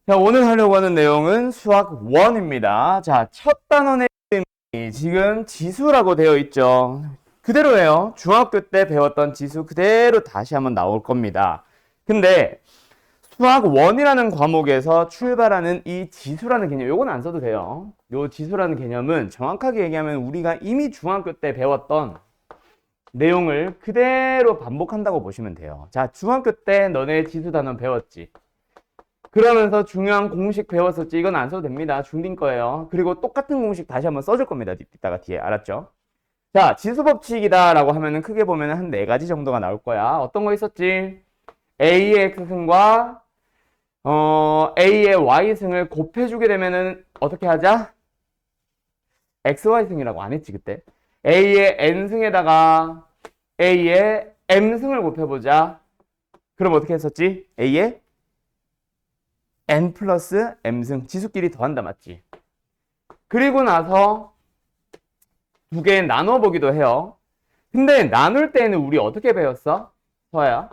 자, 오늘 하려고 하는 내용은 수학 1입니다. 자, 첫 단원의 이름이 지금 지수라고 되어 있죠. 그대로예요. 중학교 때 배웠던 지수 그대로 다시 한번 나올 겁니다. 근데 수학 1이라는 과목에서 출발하는 이 지수라는 개념, 요건 안 써도 돼요. 요 지수라는 개념은 정확하게 얘기하면 우리가 이미 중학교 때 배웠던 내용을 그대로 반복한다고 보시면 돼요. 자, 중학교 때 너네 지수 단원 배웠지? 그러면서 중요한 공식 배웠었지? 이건 안 써도 됩니다. 중딩 거예요. 그리고 똑같은 공식 다시 한번 써줄 겁니다. 이따가 뒤에. 알았죠? 자, 지수 법칙이다 라고 하면은 크게 보면 한 4가지 정도가 나올 거야. 어떤 거 있었지? A의 X승과 A의 Y승을 곱해주게 되면은 어떻게 하자? XY승이라고 안 했지 그때? A의 N승에다가 A의 M승을 곱해보자. 그럼 어떻게 했었지? A의 N 플러스 M승. 지수끼리 더한다 맞지? 그리고 나서 두 개 나눠보기도 해요. 근데 나눌 때는 우리 어떻게 배웠어? 서야?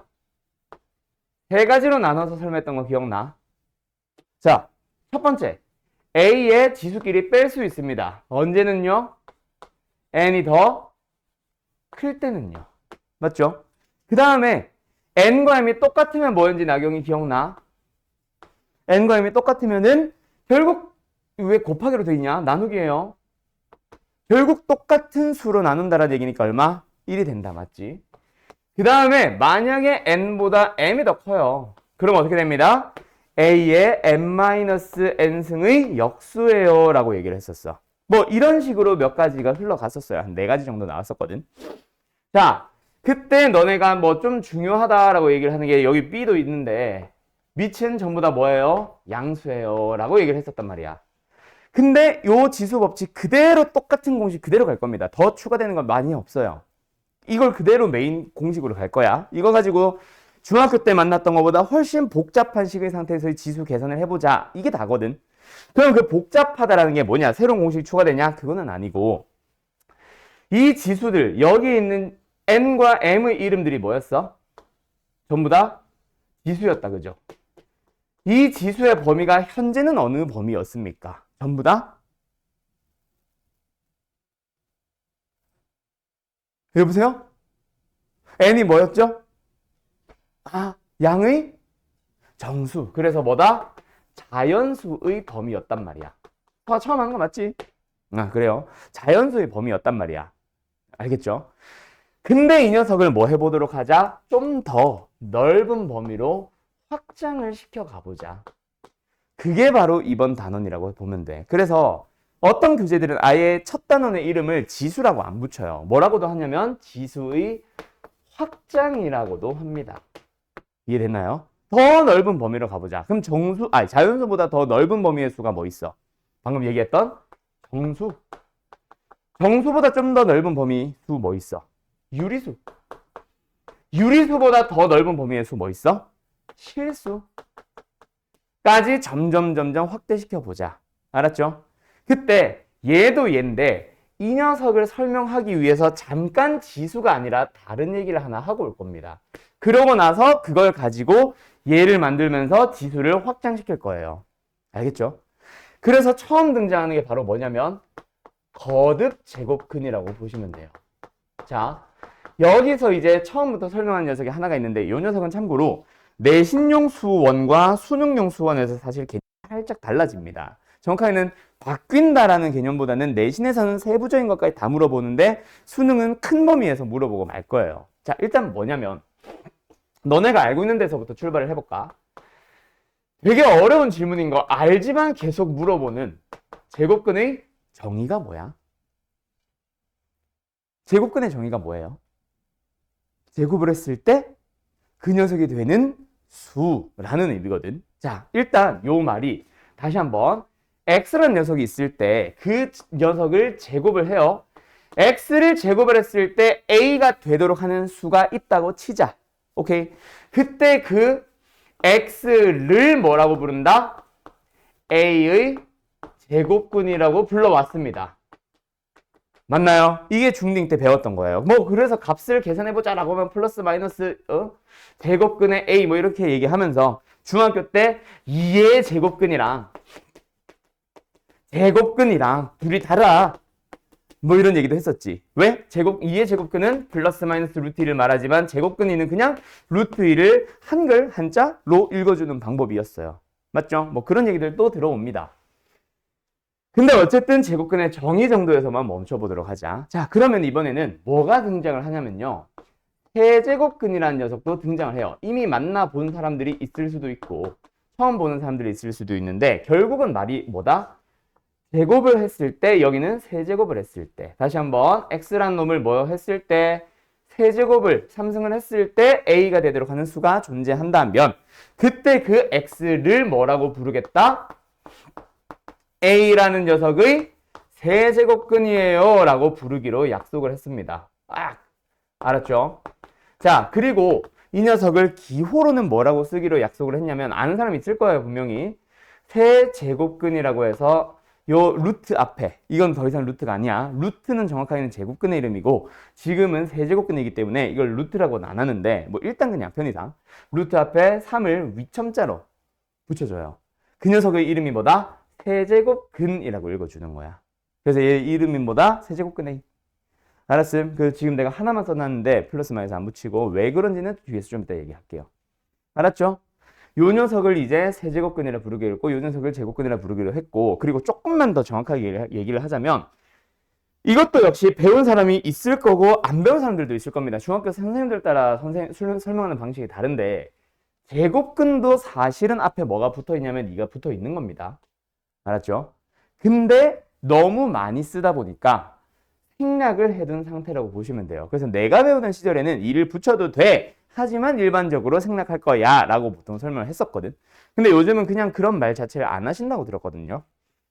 3가지로 나눠서 설명했던 거 기억나? 자, 첫 번째. A의 지수끼리 뺄 수 있습니다. 언제는요? N이 더 클 때는요. 맞죠? 그 다음에 N과 M이 똑같으면 뭐였는지 나경이 기억나? N과 M이 똑같으면은 결국 왜 곱하기로 돼 있냐? 나누기예요. 결국 똑같은 수로 나눈다라는 얘기니까 얼마? 1이 된다. 맞지? 그 다음에 만약에 N보다 M이 더 커요. 그럼 어떻게 됩니다? A의 M-N승의 역수예요 라고 얘기를 했었어. 뭐 이런 식으로 몇 가지가 흘러갔었어요. 한 4가지 정도 나왔었거든. 자, 그때 너네가 뭐 좀 중요하다라고 얘기를 하는 게 여기 B도 있는데 밑은 전부 다 뭐예요? 양수예요 라고 얘기를 했었단 말이야. 근데 요 지수 법칙 그대로 똑같은 공식 그대로 갈 겁니다. 더 추가되는 건 많이 없어요. 이걸 그대로 메인 공식으로 갈 거야. 이거 가지고 중학교 때 만났던 것보다 훨씬 복잡한 식의 상태에서의 지수 계산을 해보자. 이게 다거든. 그럼 그 복잡하다라는 게 뭐냐? 새로운 공식이 추가되냐? 그거는 아니고 이 지수들 여기 있는 N과 M의 이름들이 뭐였어? 전부 다 지수였다. 그죠? 이 지수의 범위가 현재는 어느 범위였습니까? 전부 다? 여보세요? N이 뭐였죠? 아, 양의 정수. 그래서 뭐다? 자연수의 범위였단 말이야. 처음 한 거 맞지? 아, 그래요. 자연수의 범위였단 말이야. 알겠죠? 근데 이 녀석을 뭐 해보도록 하자? 좀 더 넓은 범위로 확장을 시켜 가보자. 그게 바로 이번 단원이라고 보면 돼. 그래서 어떤 교재들은 아예 첫 단원의 이름을 지수라고 안 붙여요. 뭐라고도 하냐면 지수의 확장이라고도 합니다. 이해됐나요? 더 넓은 범위로 가보자. 그럼 자연수보다 더 넓은 범위의 수가 뭐 있어? 방금 얘기했던 정수. 정수보다 좀 더 넓은 범위 수 뭐 있어? 유리수. 유리수보다 더 넓은 범위의 수 뭐 있어? 실수. 까지 점점 확대시켜 보자. 알았죠? 그때 얘도 얘인데 이 녀석을 설명하기 위해서 잠깐 지수가 아니라 다른 얘기를 하나 하고 올 겁니다. 그러고 나서 그걸 가지고 얘를 만들면서 지수를 확장시킬 거예요. 알겠죠? 그래서 처음 등장하는 게 바로 뭐냐면 거듭 제곱근이라고 보시면 돼요. 자, 여기서 이제 처음부터 설명한 녀석이 하나가 있는데 이 녀석은 참고로 내신용 수원과 수능용 수원에서 사실 개념이 살짝 달라집니다. 정확하게는 바뀐다라는 개념보다는 내신에서는 세부적인 것까지 다 물어보는데 수능은 큰 범위에서 물어보고 말 거예요. 자, 일단 뭐냐면 너네가 알고 있는 데서부터 출발을 해볼까? 되게 어려운 질문인 거 알지만 계속 물어보는 제곱근의 정의가 뭐야? 제곱근의 정의가 뭐예요? 제곱을 했을 때 그 녀석이 되는 수라는 의미거든. 자, 일단 요 말이 다시 한번 x라는 녀석이 있을 때 그 녀석을 제곱을 해요. x를 제곱을 했을 때 a가 되도록 하는 수가 있다고 치자. 오케이. 그때 그 x를 뭐라고 부른다? A의 제곱근이라고 불러왔습니다. 맞나요? 이게 중딩 때 배웠던 거예요. 뭐 그래서 값을 계산해보자 라고 하면 플러스 마이너스 제곱근의 A 뭐 이렇게 얘기하면서 중학교 때 2의 제곱근이랑 둘이 달라 뭐 이런 얘기도 했었지. 왜? 2의 제곱근은 플러스 마이너스 루트 2를 말하지만 제곱근이는 그냥 루트 2를 한글 한자로 읽어주는 방법이었어요. 맞죠? 뭐 그런 얘기들도 들어옵니다. 근데 어쨌든 제곱근의 정의 정도에서만 멈춰보도록 하자. 자, 그러면 이번에는 뭐가 등장을 하냐면요. 세제곱근이라는 녀석도 등장을 해요. 이미 만나본 사람들이 있을 수도 있고 처음 보는 사람들이 있을 수도 있는데 결국은 말이 뭐다? 제곱을 했을 때 여기는 세제곱을 했을 때 다시 한번 x라는 놈을 뭐 했을 때 세제곱을 3승을 했을 때 a가 되도록 하는 수가 존재한다면 그때 그 x를 뭐라고 부르겠다? A라는 녀석의 세제곱근이에요 라고 부르기로 약속을 했습니다. 알았죠? 자, 그리고 이 녀석을 기호로는 뭐라고 쓰기로 약속을 했냐면 아는 사람 있을 거예요, 분명히. 세제곱근이라고 해서 요 루트 앞에, 이건 더 이상 루트가 아니야. 루트는 정확하게는 제곱근의 이름이고 지금은 세제곱근이기 때문에 이걸 루트라고는 안 하는데 뭐 일단 그냥 편의상 루트 앞에 3을 위첨자로 붙여줘요. 그 녀석의 이름이 뭐다? 세제곱근이라고 읽어주는 거야. 그래서 얘 이름이 뭐다? 세제곱근의. 알았음? 지금 내가 하나만 써놨는데 플러스 마이너스 안 붙이고 왜 그런지는 뒤에서 좀 이따 얘기할게요. 알았죠? 요 녀석을 이제 세제곱근이라 부르기로 했고 요 녀석을 제곱근이라 부르기로 했고 그리고 조금만 더 정확하게 얘기를 하자면 이것도 역시 배운 사람이 있을 거고 안 배운 사람들도 있을 겁니다. 중학교 선생님들 따라 설명하는 방식이 다른데 제곱근도 사실은 앞에 뭐가 붙어 있냐면 이가 붙어 있는 겁니다. 알았죠? 근데 너무 많이 쓰다 보니까 생략을 해둔 상태라고 보시면 돼요. 그래서 내가 배우던 시절에는 이를 붙여도 돼. 하지만 일반적으로 생략할 거야 라고 보통 설명을 했었거든. 근데 요즘은 그냥 그런 말 자체를 안 하신다고 들었거든요.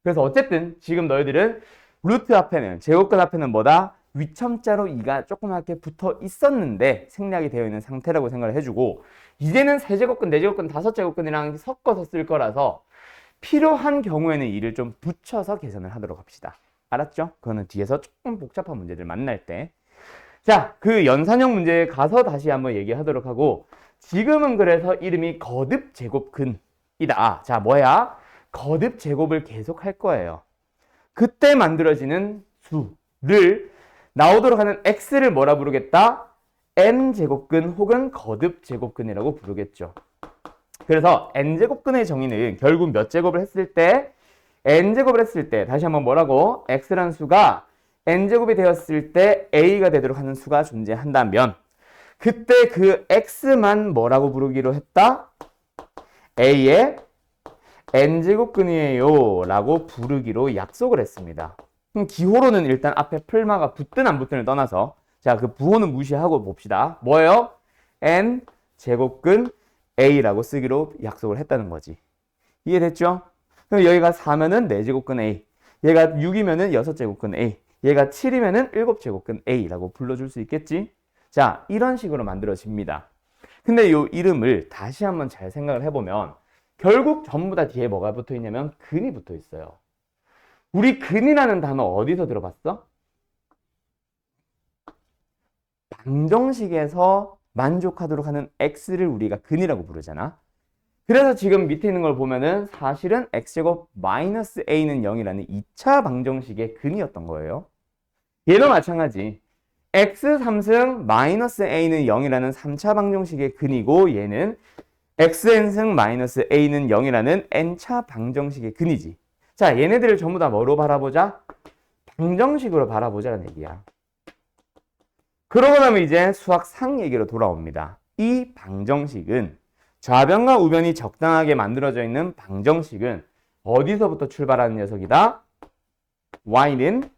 그래서 어쨌든 지금 너희들은 루트 앞에는 제곱근 앞에는 뭐다? 위첨자로 이가 조그맣게 붙어 있었는데 생략이 되어 있는 상태라고 생각을 해주고 이제는 세제곱근, 네제곱근, 다섯제곱근이랑 섞어서 쓸 거라서 필요한 경우에는 이를 좀 붙여서 계산을 하도록 합시다. 알았죠? 그거는 뒤에서 조금 복잡한 문제들 만날 때. 자, 그 연산형 문제에 가서 다시 한번 얘기하도록 하고 지금은 그래서 이름이 거듭 제곱근이다. 자, 뭐야? 거듭 제곱을 계속 할 거예요. 그때 만들어지는 수를 나오도록 하는 x를 뭐라 부르겠다? n제곱근 혹은 거듭 제곱근이라고 부르겠죠. 그래서 n제곱근의 정의는 결국 몇 제곱을 했을 때 n제곱을 했을 때 다시 한번 뭐라고? x라는 수가 n제곱이 되었을 때 a가 되도록 하는 수가 존재한다면 그때 그 x만 뭐라고 부르기로 했다? a의 n제곱근이에요 라고 부르기로 약속을 했습니다. 그럼 기호로는 일단 앞에 풀마가 붙든 안 붙든을 떠나서 자, 그 부호는 무시하고 봅시다. 뭐예요? n제곱근 a라고 쓰기로 약속을 했다는 거지. 이해됐죠? 그럼 여기가 4면은 4제곱근 a, 얘가 6이면은 6제곱근 a, 얘가 7이면은 7제곱근 a라고 불러줄 수 있겠지? 자, 이런 식으로 만들어집니다. 근데 이 이름을 다시 한번 잘 생각을 해보면 결국 전부 다 뒤에 뭐가 붙어 있냐면 근이 붙어 있어요. 우리 근이라는 단어 어디서 들어봤어? 방정식에서 만족하도록 하는 x를 우리가 근이라고 부르잖아. 그래서 지금 밑에 있는 걸 보면은 사실은 x제곱 마이너스 a는 0이라는 2차 방정식의 근이었던 거예요. 얘도 마찬가지. x 3승 마이너스 a는 0이라는 3차 방정식의 근이고 얘는 xn승 마이너스 a는 0이라는 n차 방정식의 근이지. 자, 얘네들을 전부 다 뭐로 바라보자? 방정식으로 바라보자는 얘기야. 그러고 나면 이제 수학상 얘기로 돌아옵니다. 이 방정식은 좌변과 우변이 적당하게 만들어져 있는 방정식은 어디서부터 출발하는 녀석이다? y는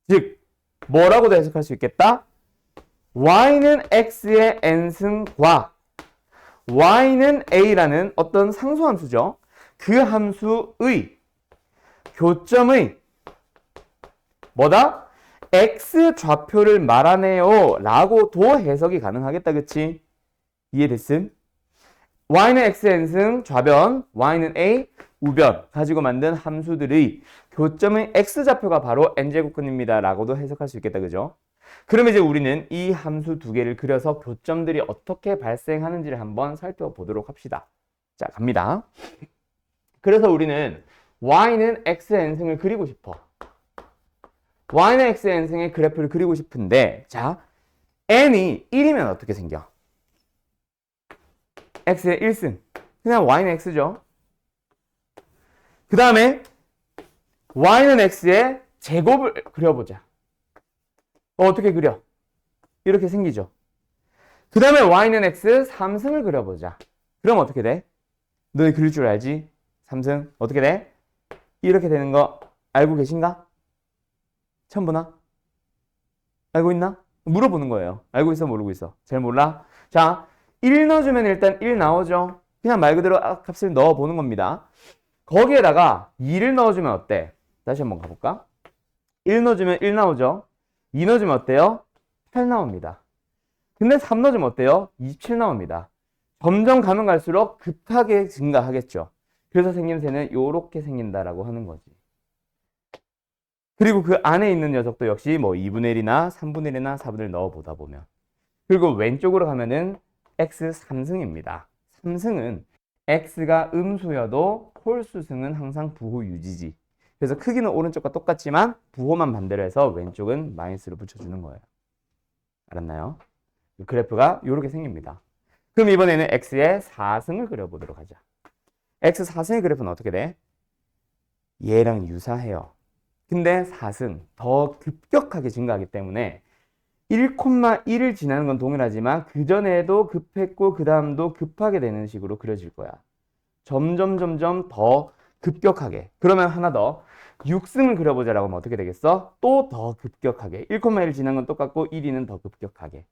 즉 뭐라고도 해석할 수 있겠다? y는 x의 n승과 y는 a라는 어떤 상수함수죠. 그 함수의 교점의 뭐다? x 좌표를 말하네요 라고도 해석이 가능하겠다. 그치? 이해됐음? y는 x n승 좌변, y는 a 우변 가지고 만든 함수들의 교점의 x좌표가 바로 n제곱근입니다 라고도 해석할 수 있겠다. 그죠? 그럼 이제 우리는 이 함수 두 개를 그려서 교점들이 어떻게 발생하는지를 한번 살펴보도록 합시다. 자, 갑니다. 그래서 우리는 y는 x n승을 그리고 싶어. y는 x n승의 그래프를 그리고 싶은데, 자, n이 1이면 어떻게 생겨? x의 1승. 그냥 y는 x죠. 그 다음에 y는 x의 제곱을 그려보자. 어떻게 그려? 이렇게 생기죠. 그 다음에 y는 x 3승을 그려보자. 그럼 어떻게 돼? 너희 그릴 줄 알지? 3승 어떻게 돼? 이렇게 되는 거 알고 계신가? 처음 보나? 알고 있나? 물어보는 거예요. 알고 있어 모르고 있어? 잘 몰라? 자, 1 넣어주면 일단 1 나오죠. 그냥 말 그대로 값을 넣어보는 겁니다. 거기에다가 2를 넣어주면 어때? 다시 한번 가볼까? 1 넣어주면 1 나오죠. 2 넣어주면 어때요? 8 나옵니다. 근데 3 넣어주면 어때요? 27 나옵니다. 점점 가면 갈수록 급하게 증가하겠죠. 그래서 생김새는 이렇게 생긴다라고 하는 거지. 그리고 그 안에 있는 녀석도 역시 뭐 2분의 1이나 3분의 1이나 4분의 1 넣어보다 보면. 그리고 왼쪽으로 가면은 x 3승입니다. 3승은 x가 음수여도 홀수승은 항상 부호 유지지. 그래서 크기는 오른쪽과 똑같지만 부호만 반대로 해서 왼쪽은 마이너스를 붙여주는 거예요. 알았나요? 그래프가 이렇게 생깁니다. 그럼 이번에는 x의 4승을 그려보도록 하자. x 4승의 그래프는 어떻게 돼? 얘랑 유사해요. 근데 4승 더 급격하게 증가하기 때문에 1,1을 지나는 건 동일하지만 그 전에도 급했고 그 다음도 급하게 되는 식으로 그려질 거야. 점점 더 급격하게. 그러면 하나 더 6승을 그려보자라고 하면 어떻게 되겠어? 또 더 급격하게. 1,1 지난 건 똑같고 1위는 더 급격하게.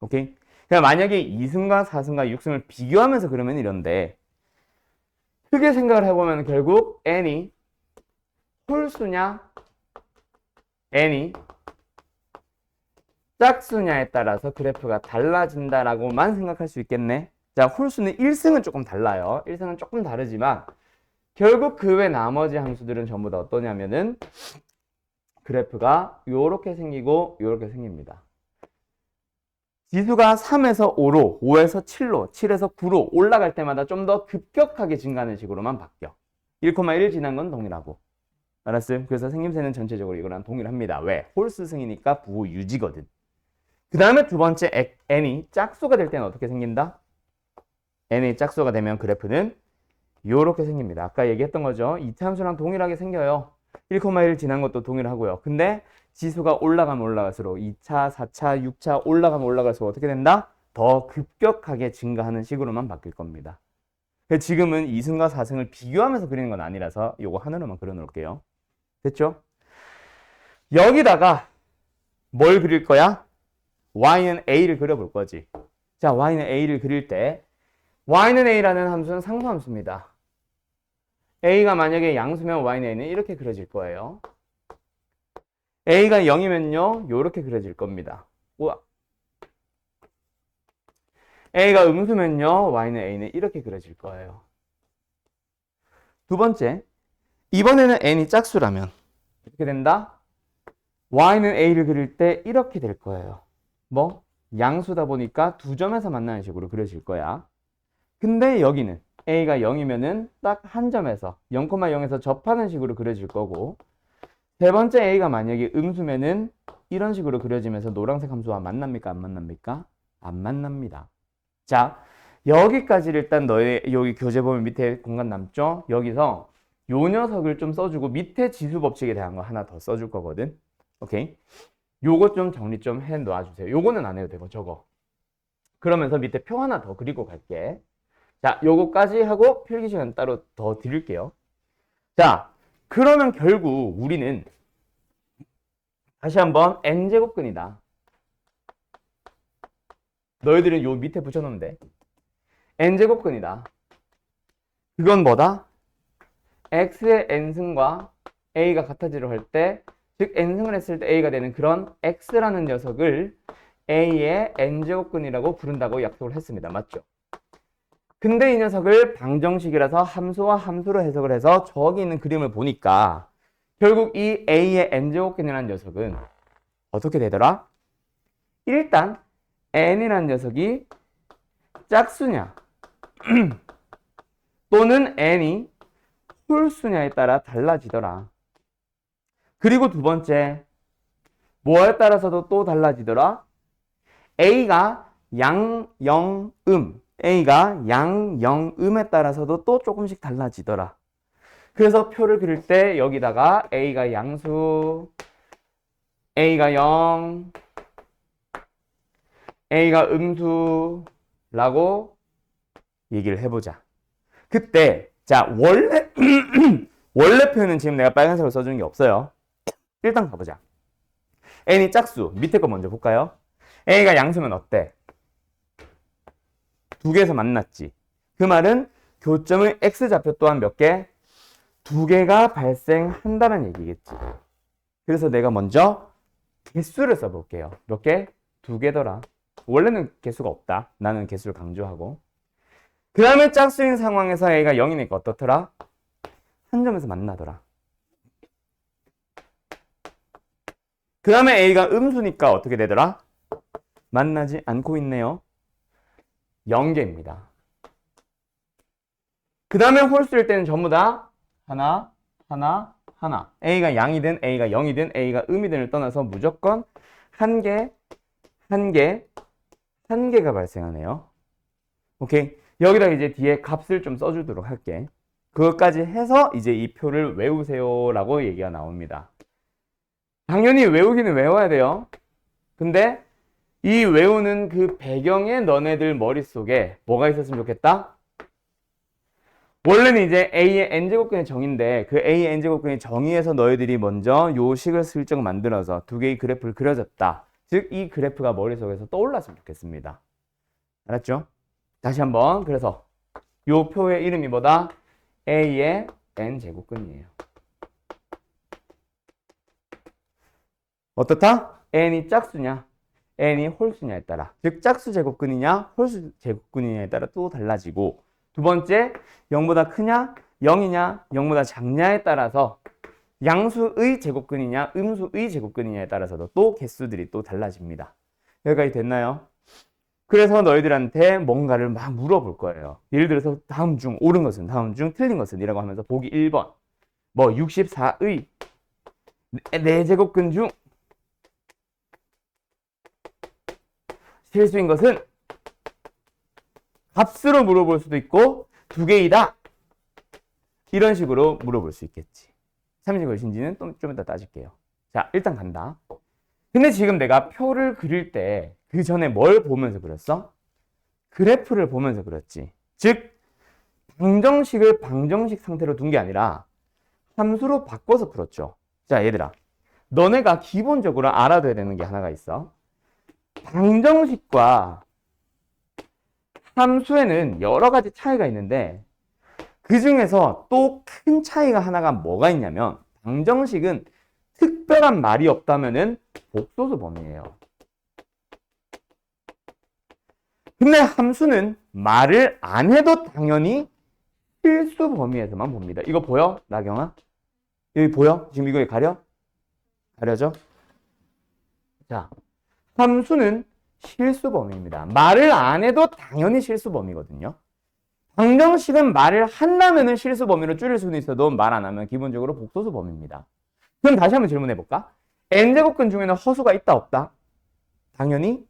오케이? 그냥 만약에 2승과 4승과 6승을 비교하면서 그러면 이런데 크게 생각을 해보면 결국 n이 홀수냐 n이 짝수냐에 따라서 그래프가 달라진다라고만 생각할 수 있겠네. 자, 홀수는 1승은 조금 달라요. 1승은 조금 다르지만 결국 그 외 나머지 함수들은 전부 다 어떠냐면은 그래프가 요렇게 생기고 요렇게 생깁니다. 지수가 3에서 5로, 5에서 7로, 7에서 9로 올라갈 때마다 좀 더 급격하게 증가하는 식으로만 바뀌어. 1,1 지난 건 동일하고. 알았어요? 그래서 생김새는 전체적으로 이거랑 동일합니다. 왜? 홀수승이니까 부호 유지거든. 그 다음에 두 번째 n이 짝수가 될 때는 어떻게 생긴다? n이 짝수가 되면 그래프는 이렇게 생깁니다. 아까 얘기했던 거죠. 이차 함수랑 동일하게 생겨요. 1,1 지난 것도 동일하고요. 근데 지수가 올라가면 올라갈수록 2차, 4차, 6차 올라가면 올라갈수록 어떻게 된다? 더 급격하게 증가하는 식으로만 바뀔 겁니다. 지금은 2승과 4승을 비교하면서 그리는 건 아니라서 이거 하나로만 그려놓을게요. 됐죠? 여기다가 뭘 그릴 거야? y는 a를 그려볼 거지. 자, y는 a를 그릴 때 y는 a라는 함수는 상수함수입니다. a가 만약에 양수면 y는 a는 이렇게 그려질 거예요. a가 0이면요 이렇게 그려질 겁니다. 우와. a가 음수면요 y는 a는 이렇게 그려질 거예요. 두 번째, 이번에는 n이 짝수라면 어떻게 된다? y는 a를 그릴 때 이렇게 될 거예요. 뭐? 양수다 보니까 두 점에서 만나는 식으로 그려질 거야. 근데 여기는 a가 0이면은 딱 한 점에서 0,0에서 접하는 식으로 그려질 거고, 세 번째 a가 만약에 음수면은 이런 식으로 그려지면서 노란색 함수와 만납니까? 안 만납니까? 안 만납니다. 자, 여기까지를 일단 너의 여기 교재 보면 밑에 공간 남죠? 여기서 요 녀석을 좀 써주고 밑에 지수 법칙에 대한 거 하나 더 써줄 거거든. 오케이? 요거 좀 정리 좀 해 놔주세요. 요거는 안 해도 되고 저거. 그러면서 밑에 표 하나 더 그리고 갈게. 자, 요거까지 하고 필기 시간 따로 더 드릴게요. 자, 그러면 결국 우리는 다시 한번 n제곱근이다. 너희들은 요 밑에 붙여놓으면 돼. n제곱근이다. 그건 뭐다? x의 n승과 a가 같아지려 할 때, 즉 n승을 했을 때 a가 되는 그런 x라는 녀석을 a의 n제곱근이라고 부른다고 약속을 했습니다. 맞죠? 근데 이 녀석을 방정식이라서 함수와 함수로 해석을 해서 저기 있는 그림을 보니까 결국 이 a의 n제곱근이라는 녀석은 어떻게 되더라? 일단 n이라는 녀석이 짝수냐 또는 n이 홀수냐에 따라 달라지더라. 그리고 두 번째 뭐에 따라서도 또 달라지더라. A가 양영음에 따라서도 또 조금씩 달라지더라. 그래서 표를 그릴 때 여기다가 A가 양수, A가 0, A가 음수라고 얘기를 해보자. 그때 자 원래 원래 표현은 지금 내가 빨간색으로 써주는 게 없어요. 일단 가보자. n이 짝수, 밑에 거 먼저 볼까요? a가 양수면 어때? 두 개에서 만났지. 그 말은 교점의 x좌표 또한 몇 개? 두 개가 발생한다는 얘기겠지. 그래서 내가 먼저 개수를 써볼게요. 몇 개? 두 개더라. 원래는 개수가 없다. 나는 개수를 강조하고. 그 다음에 짝수인 상황에서 a가 0이니까 어떻더라? 한 점에서 만나더라. 그 다음에 a가 음수니까 어떻게 되더라? 만나지 않고 있네요. 0개입니다. 그 다음에 홀수일 때는 전부 다 하나, 하나, 하나. a가 양이든 a가 0이든 a가 음이든을 떠나서 무조건 한 개, 한 개, 한 개가 발생하네요. 오케이. 여기다 이제 뒤에 값을 좀 써주도록 할게. 그것까지 해서 이제 이 표를 외우세요 라고 얘기가 나옵니다. 당연히 외우기는 외워야 돼요. 근데 이 외우는 그 배경에 너네들 머릿속에 뭐가 있었으면 좋겠다? 원래는 이제 A의 n제곱근의 정의인데 그 A의 n제곱근의 정의에서 너희들이 먼저 요 식을 슬쩍 만들어서 두 개의 그래프를 그려줬다. 즉 이 그래프가 머릿속에서 떠올랐으면 좋겠습니다. 알았죠? 다시 한번 그래서 요 표의 이름이 뭐다? A의 n제곱근이에요. 어떻다? n이 짝수냐? n이 홀수냐에 따라. 즉 짝수 제곱근이냐 홀수 제곱근이냐에 따라 또 달라지고 두 번째 0보다 크냐 0이냐 0보다 작냐에 따라서 양수의 제곱근이냐 음수의 제곱근이냐에 따라서도 또 개수들이 또 달라집니다. 여기까지 됐나요? 그래서 너희들한테 뭔가를 막 물어볼 거예요. 예를 들어서 다음 중 옳은 것은 다음 중 틀린 것은 이라고 하면서 보기 1번 뭐 64의 4제곱근 중 실수인 것은 값으로 물어볼 수도 있고 두 개이다. 이런 식으로 물어볼 수 있겠지. 참인지 걸신지는 좀 이따 따질게요. 자, 일단 간다. 근데 지금 내가 표를 그릴 때 그 전에 뭘 보면서 그렸어? 그래프를 보면서 그렸지. 즉 방정식을 방정식 상태로 둔 게 아니라 함수로 바꿔서 풀었죠. 자, 얘들아. 너네가 기본적으로 알아둬야 되는 게 하나가 있어. 방정식과 함수에는 여러 가지 차이가 있는데 그 중에서 또 큰 차이가 하나가 뭐가 있냐면 방정식은 특별한 말이 없다면은 복소수 범위예요. 근데 함수는 말을 안 해도 당연히 실수 범위에서만 봅니다. 이거 보여? 나경아? 여기 보여? 지금 이거 가려? 가려져? 자, 함수는 실수 범위입니다. 말을 안 해도 당연히 실수 범위거든요. 방정식은 말을 한다면은 실수 범위로 줄일 수는 있어도 말 안 하면 기본적으로 복소수 범위입니다. 그럼 다시 한번 질문해 볼까? n제곱근 중에는 허수가 있다 없다? 당연히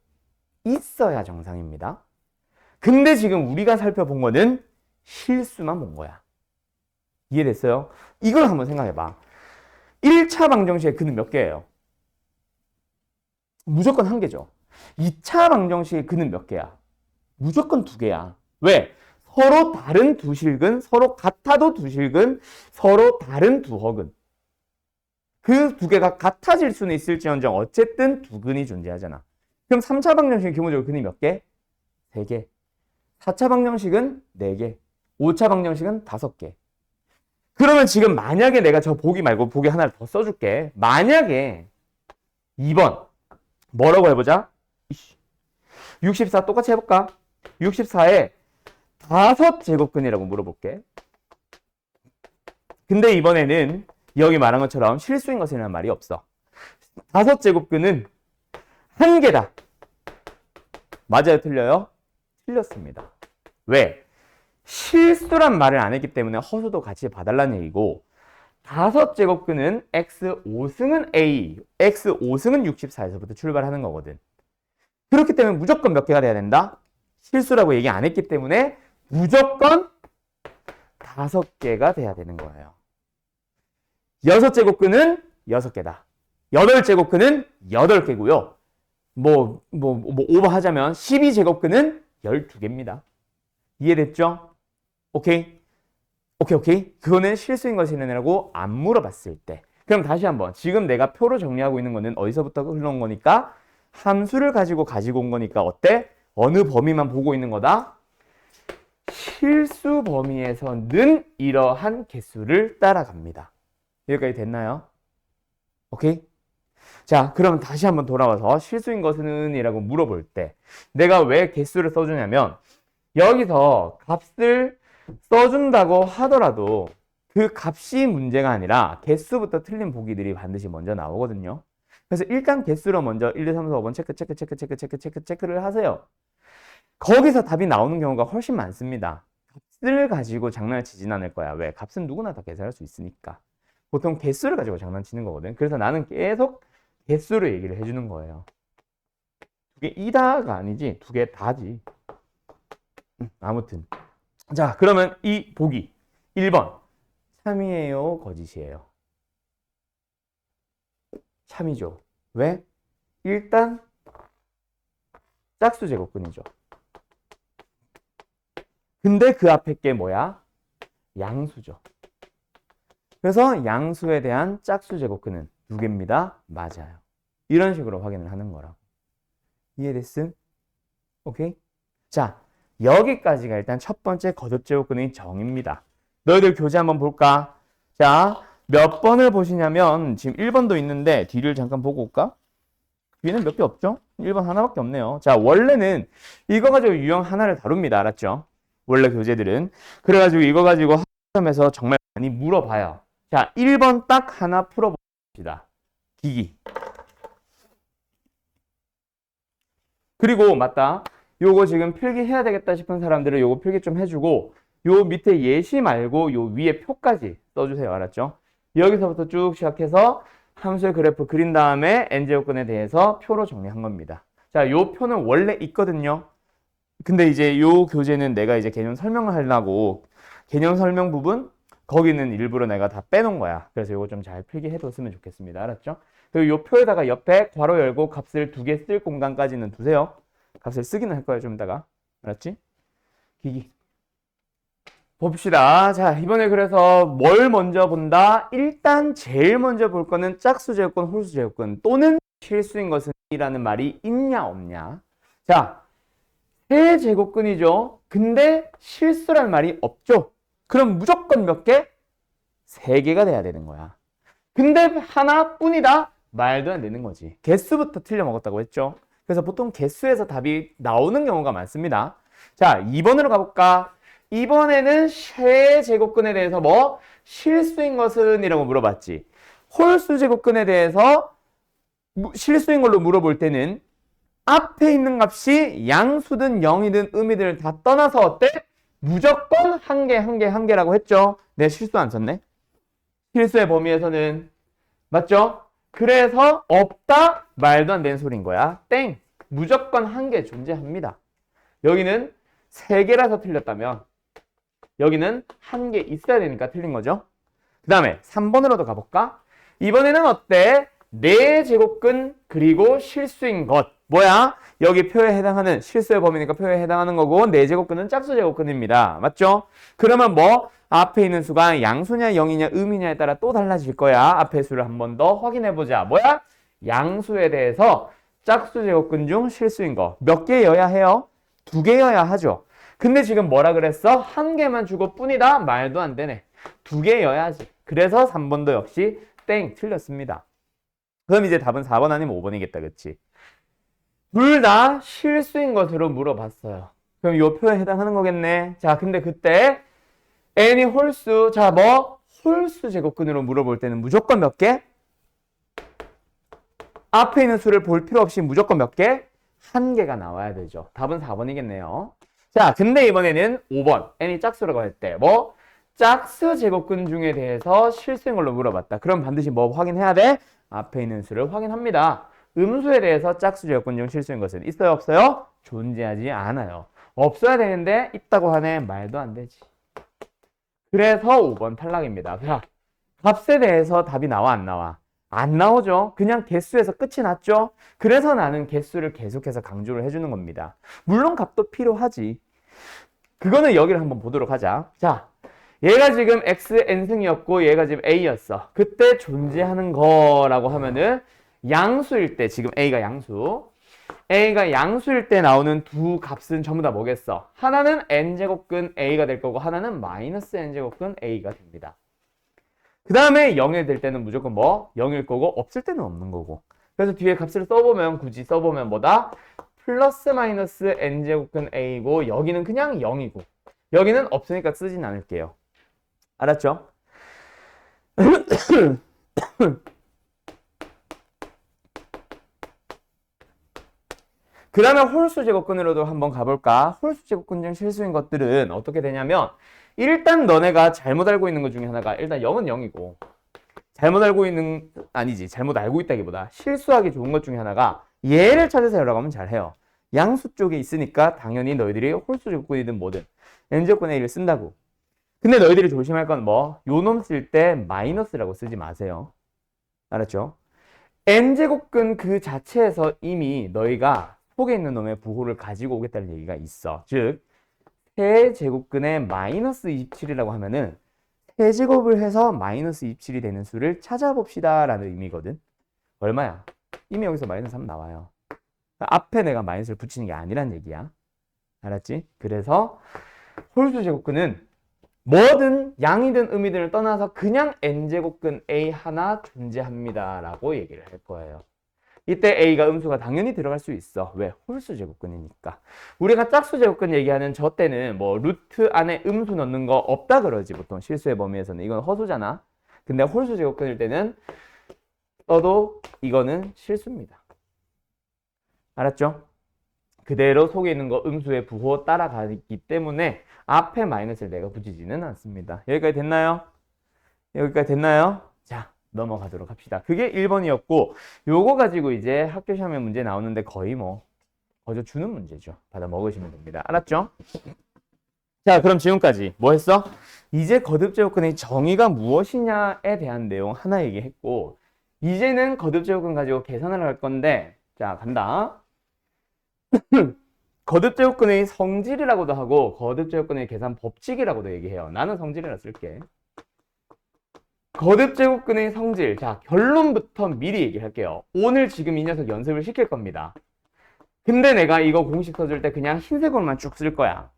있어야 정상입니다. 근데 지금 우리가 살펴본 거는 실수만 본 거야. 이해됐어요? 이걸 한번 생각해 봐. 1차 방정식의 근은 몇 개예요? 무조건 한 개죠. 2차 방정식의 근은 몇 개야? 무조건 두 개야. 왜? 서로 다른 두 실근, 서로 같아도 두 실근, 서로 다른 두 허근. 그 두 개가 같아질 수는 있을지언정 어쨌든 두 근이 존재하잖아. 그럼 3차 방정식은 기본적으로 근이 몇 개? 3개. 4차 방정식은 4개. 5차 방정식은 5개. 그러면 지금 만약에 내가 저 보기 말고 보기 하나를 더 써줄게. 만약에 2번 뭐라고 해보자. 64 똑같이 해볼까? 64에 5제곱근이라고 물어볼게. 근데 이번에는 여기 말한 것처럼 실수인 것이라는 말이 없어. 5제곱근은 한 개다. 맞아요? 틀려요? 틀렸습니다. 왜? 실수란 말을 안 했기 때문에 허수도 같이 봐달라는 얘기고 5제곱근은 x 5승은 a, x 5승은 64에서부터 출발하는 거거든. 그렇기 때문에 무조건 몇 개가 돼야 된다? 실수라고 얘기 안 했기 때문에 무조건 5개가 돼야 되는 거예요. 6제곱근은 6개다. 8제곱근은 8개고요. 오버하자면 12제곱근은 12개입니다. 이해됐죠? 오케이? 오케이. 그거는 실수인 것이냐고 안 물어봤을 때. 그럼 다시 한번. 지금 내가 표로 정리하고 있는 거는 어디서부터 흘러온 거니까? 함수를 가지고 온 거니까 어때? 어느 범위만 보고 있는 거다? 실수 범위에서는 이러한 개수를 따라갑니다. 여기까지 됐나요? 오케이? 자, 그럼 다시 한번 돌아와서 실수인 것은 이라고 물어볼 때 내가 왜 개수를 써주냐면 여기서 값을 써준다고 하더라도 그 값이 문제가 아니라 개수부터 틀린 보기들이 반드시 먼저 나오거든요. 그래서 일단 개수로 먼저 1, 2, 3, 4, 5번 체크를 하세요. 거기서 답이 나오는 경우가 훨씬 많습니다. 값을 가지고 장난치진 않을 거야. 왜? 값은 누구나 다 계산할 수 있으니까. 보통 개수를 가지고 장난치는 거거든. 그래서 나는 계속 개수로 얘기를 해주는 거예요. 2개 이다가 아니지. 2개 다지. 아무튼. 자, 그러면 이 보기 1번 참이에요? 거짓이에요? 참이죠. 왜? 일단 짝수 제곱근이죠. 근데 그 앞에 게 뭐야? 양수죠. 그래서 양수에 대한 짝수 제곱근은 2개입니다. 맞아요. 이런 식으로 확인을 하는 거라고. 이해됐음? 오케이? 자, 여기까지가 일단 첫 번째 거듭 제곱근의 정의입니다. 너희들 교재 한번 볼까? 자, 몇 번을 보시냐면 지금 1번도 있는데 뒤를 잠깐 보고 올까? 뒤에는 몇 개 없죠? 1번 하나밖에 없네요. 자, 원래는 이거 가지고 유형 하나를 다룹니다. 알았죠? 원래 교재들은. 그래가지고 이거 가지고 학점에서 정말 많이 물어봐요. 자, 1번 딱 하나 풀어봅시다. 기기. 그리고 맞다. 요거 지금 필기 해야 되겠다 싶은 사람들은 요거 필기 좀 해주고 요 밑에 예시 말고 요 위에 표까지 써주세요. 알았죠? 여기서부터 쭉 시작해서 함수의 그래프 그린 다음에 n제곱근에 대해서 표로 정리한 겁니다. 자, 요 표는 원래 있거든요. 근데 이제 요 교재는 내가 이제 개념 설명을 하려고 개념 설명 부분 거기는 일부러 내가 다 빼놓은 거야. 그래서 요거 좀 잘 필기해뒀으면 좋겠습니다. 알았죠? 그리고 요 표에다가 옆에 괄호 열고 값을 2개 쓸 공간까지는 두세요. 값을 쓰기는 할 거야 좀 이따가. 알았지? 기기. 봅시다. 자, 이번에 그래서 뭘 먼저 본다? 일단 제일 먼저 볼 거는 짝수 제곱근, 홀수 제곱근 또는 실수인 것은 이라는 말이 있냐 없냐. 자, 세 제곱근이죠. 근데 실수라는 말이 없죠. 그럼 무조건 몇 개? 3개가 돼야 되는 거야. 근데 하나뿐이다? 말도 안 되는 거지. 개수부터 틀려 먹었다고 했죠. 그래서 보통 개수에서 답이 나오는 경우가 많습니다. 자, 2번으로 가볼까? 이번에는 세 제곱근에 대해서 뭐? 실수인 것은? 이라고 물어봤지. 홀수 제곱근에 대해서 실수인 걸로 물어볼 때는 앞에 있는 값이 양수든 0이든 음이든 다 떠나서 어때? 무조건 한 개라고 했죠. 내 실수 안 썼네. 실수의 범위에서는 맞죠? 그래서 없다? 말도 안 되는 소리인 거야. 땡! 무조건 한 개 존재합니다. 여기는 3개라서 틀렸다면 여기는 한 개 있어야 되니까 틀린 거죠. 그 다음에 3번으로도 가볼까? 이번에는 어때? 4제곱근 그리고 실수인 것. 뭐야? 여기 표에 해당하는 실수의 범위니까 표에 해당하는 거고 4제곱근은 짝수 제곱근입니다. 맞죠? 그러면 뭐? 앞에 있는 수가 양수냐 0이냐 음이냐에 따라 또 달라질 거야. 앞에 수를 한 번 더 확인해보자. 뭐야? 양수에 대해서 짝수 제곱근 중 실수인 거. 몇 개여야 해요? 2개여야 하죠. 근데 지금 뭐라 그랬어? 1개만 주고 뿐이다? 말도 안 되네. 2개여야지. 그래서 3번도 역시 땡 틀렸습니다. 그럼 이제 답은 4번 아니면 5번이겠다. 그치? 둘 다 실수인 것으로 물어봤어요. 그럼 이 표에 해당하는 거겠네. 자, 근데 그때 n이 홀수, 자, 뭐? 홀수 제곱근으로 물어볼 때는 무조건 몇 개? 앞에 있는 수를 볼 필요 없이 무조건 몇 개? 한 개가 나와야 되죠. 답은 4번이겠네요. 자, 근데 이번에는 5번. n이 짝수라고 할 때, 뭐? 짝수 제곱근 중에 대해서 실수인 걸로 물어봤다. 그럼 반드시 뭐 확인해야 돼? 앞에 있는 수를 확인합니다. 음수에 대해서 짝수 제곱근 중 실수인 것은 있어요, 없어요? 존재하지 않아요. 없어야 되는데 있다고 하네. 말도 안 되지. 그래서 5번 탈락입니다. 자, 값에 대해서 답이 나와, 안 나와? 안 나오죠. 그냥 개수에서 끝이 났죠. 그래서 나는 개수를 계속해서 강조를 해주는 겁니다. 물론 값도 필요하지. 그거는 여기를 한번 보도록 하자. 자, 얘가 지금 x n승이었고 얘가 지금 a였어. 그때 존재하는 거라고 하면은 양수일 때, 지금 a가 양수일 때 나오는 두 값은 전부 다 뭐겠어? 하나는 n제곱근 a가 될 거고 하나는 마이너스 n제곱근 a가 됩니다. 그 다음에 0이 될 때는 무조건 뭐? 0일 거고 없을 때는 없는 거고. 그래서 뒤에 값을 써보면 굳이 써보면 뭐다? 플러스 마이너스 n제곱근 a고 여기는 그냥 0이고 여기는 없으니까 쓰진 않을게요. 알았죠? 그 다음에 홀수 제곱근으로도 한번 가볼까? 홀수 제곱근 중 실수인 것들은 어떻게 되냐면 일단 너네가 잘못 알고 있는 것 중에 하나가 일단 0은 0이고 잘못 알고 있다기보다 실수하기 좋은 것 중에 하나가 얘를 찾아서 연락하면 잘해요. 양수 쪽에 있으니까 당연히 너희들이 홀수 제곱근이든 뭐든 n제곱근 a를 쓴다고. 근데 너희들이 조심할 건 뭐? 요 놈 쓸 때 마이너스라고 쓰지 마세요. 알았죠? n제곱근 그 자체에서 이미 너희가 속에 있는 놈의 부호를 가지고 오겠다는 얘기가 있어. 즉 세제곱근의 마이너스 27이라고 하면은 세제곱을 해서 마이너스 27이 되는 수를 찾아봅시다 라는 의미거든. 얼마야? 이미 여기서 마이너스 3 나와요. 앞에 내가 마이너스를 붙이는 게 아니란 얘기야. 알았지? 그래서 홀수 제곱근은 뭐든 양이든 음이든을 떠나서 그냥 n제곱근 a 하나 존재합니다 라고 얘기를 할 거예요. 이때 a가 음수가 당연히 들어갈 수 있어. 왜? 홀수 제곱근이니까. 우리가 짝수 제곱근 얘기하는 저 때는 뭐 루트 안에 음수 넣는 거 없다 그러지 보통 실수의 범위에서는. 이건 허수잖아. 근데 홀수 제곱근일 때는 써도 이거는 실수입니다. 알았죠? 그대로 속에 있는 거 음수의 부호 따라가기 때문에 앞에 마이너스를 내가 붙이지는 않습니다. 여기까지 됐나요? 여기까지 됐나요? 자, 넘어가도록 합시다. 그게 1번이었고 요거 가지고 이제 학교 시험에 문제 나오는데 거의 뭐 거저 주는 문제죠. 받아 먹으시면 됩니다. 알았죠? 자, 그럼 지금까지 뭐 했어? 이제 거듭제곱근의 정의가 무엇이냐에 대한 내용 하나 얘기했고 이제는 거듭제곱근 가지고 계산을 할 건데 자, 간다. 거듭제곱근의 성질이라고도 하고 거듭제곱근의 계산 법칙이라고도 얘기해요. 나는 성질이라 쓸게. 거듭제곱근의 성질. 자, 결론부터 미리 얘기할게요. 오늘 지금 이 녀석 연습을 시킬 겁니다. 근데 내가 이거 공식 써줄 때 그냥 흰색으로만 쭉 쓸 거야.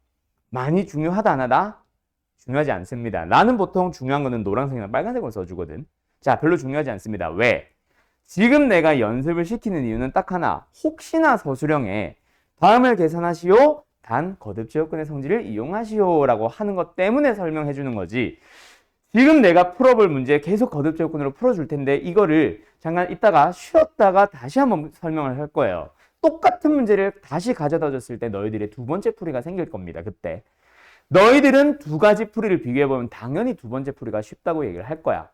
많이 중요하다 안 하다? 중요하지 않습니다. 나는 보통 중요한 거는 노란색이나 빨간색으로 써주거든. 자, 별로 중요하지 않습니다. 왜? 지금 내가 연습을 시키는 이유는 딱 하나. 혹시나 서술형에 다음을 계산하시오. 단 거듭제곱근의 성질을 이용하시오 라고 하는 것 때문에 설명해 주는 거지. 지금 내가 풀어볼 문제 계속 거듭제곱근으로 풀어줄 텐데 이거를 잠깐 이따가 쉬었다가 다시 한번 설명을 할 거예요. 똑같은 문제를 다시 가져다 줬을 때 너희들의 두 번째 풀이가 생길 겁니다. 그때 너희들은 두 가지 풀이를 비교해보면 당연히 두 번째 풀이가 쉽다고 얘기를 할 거야.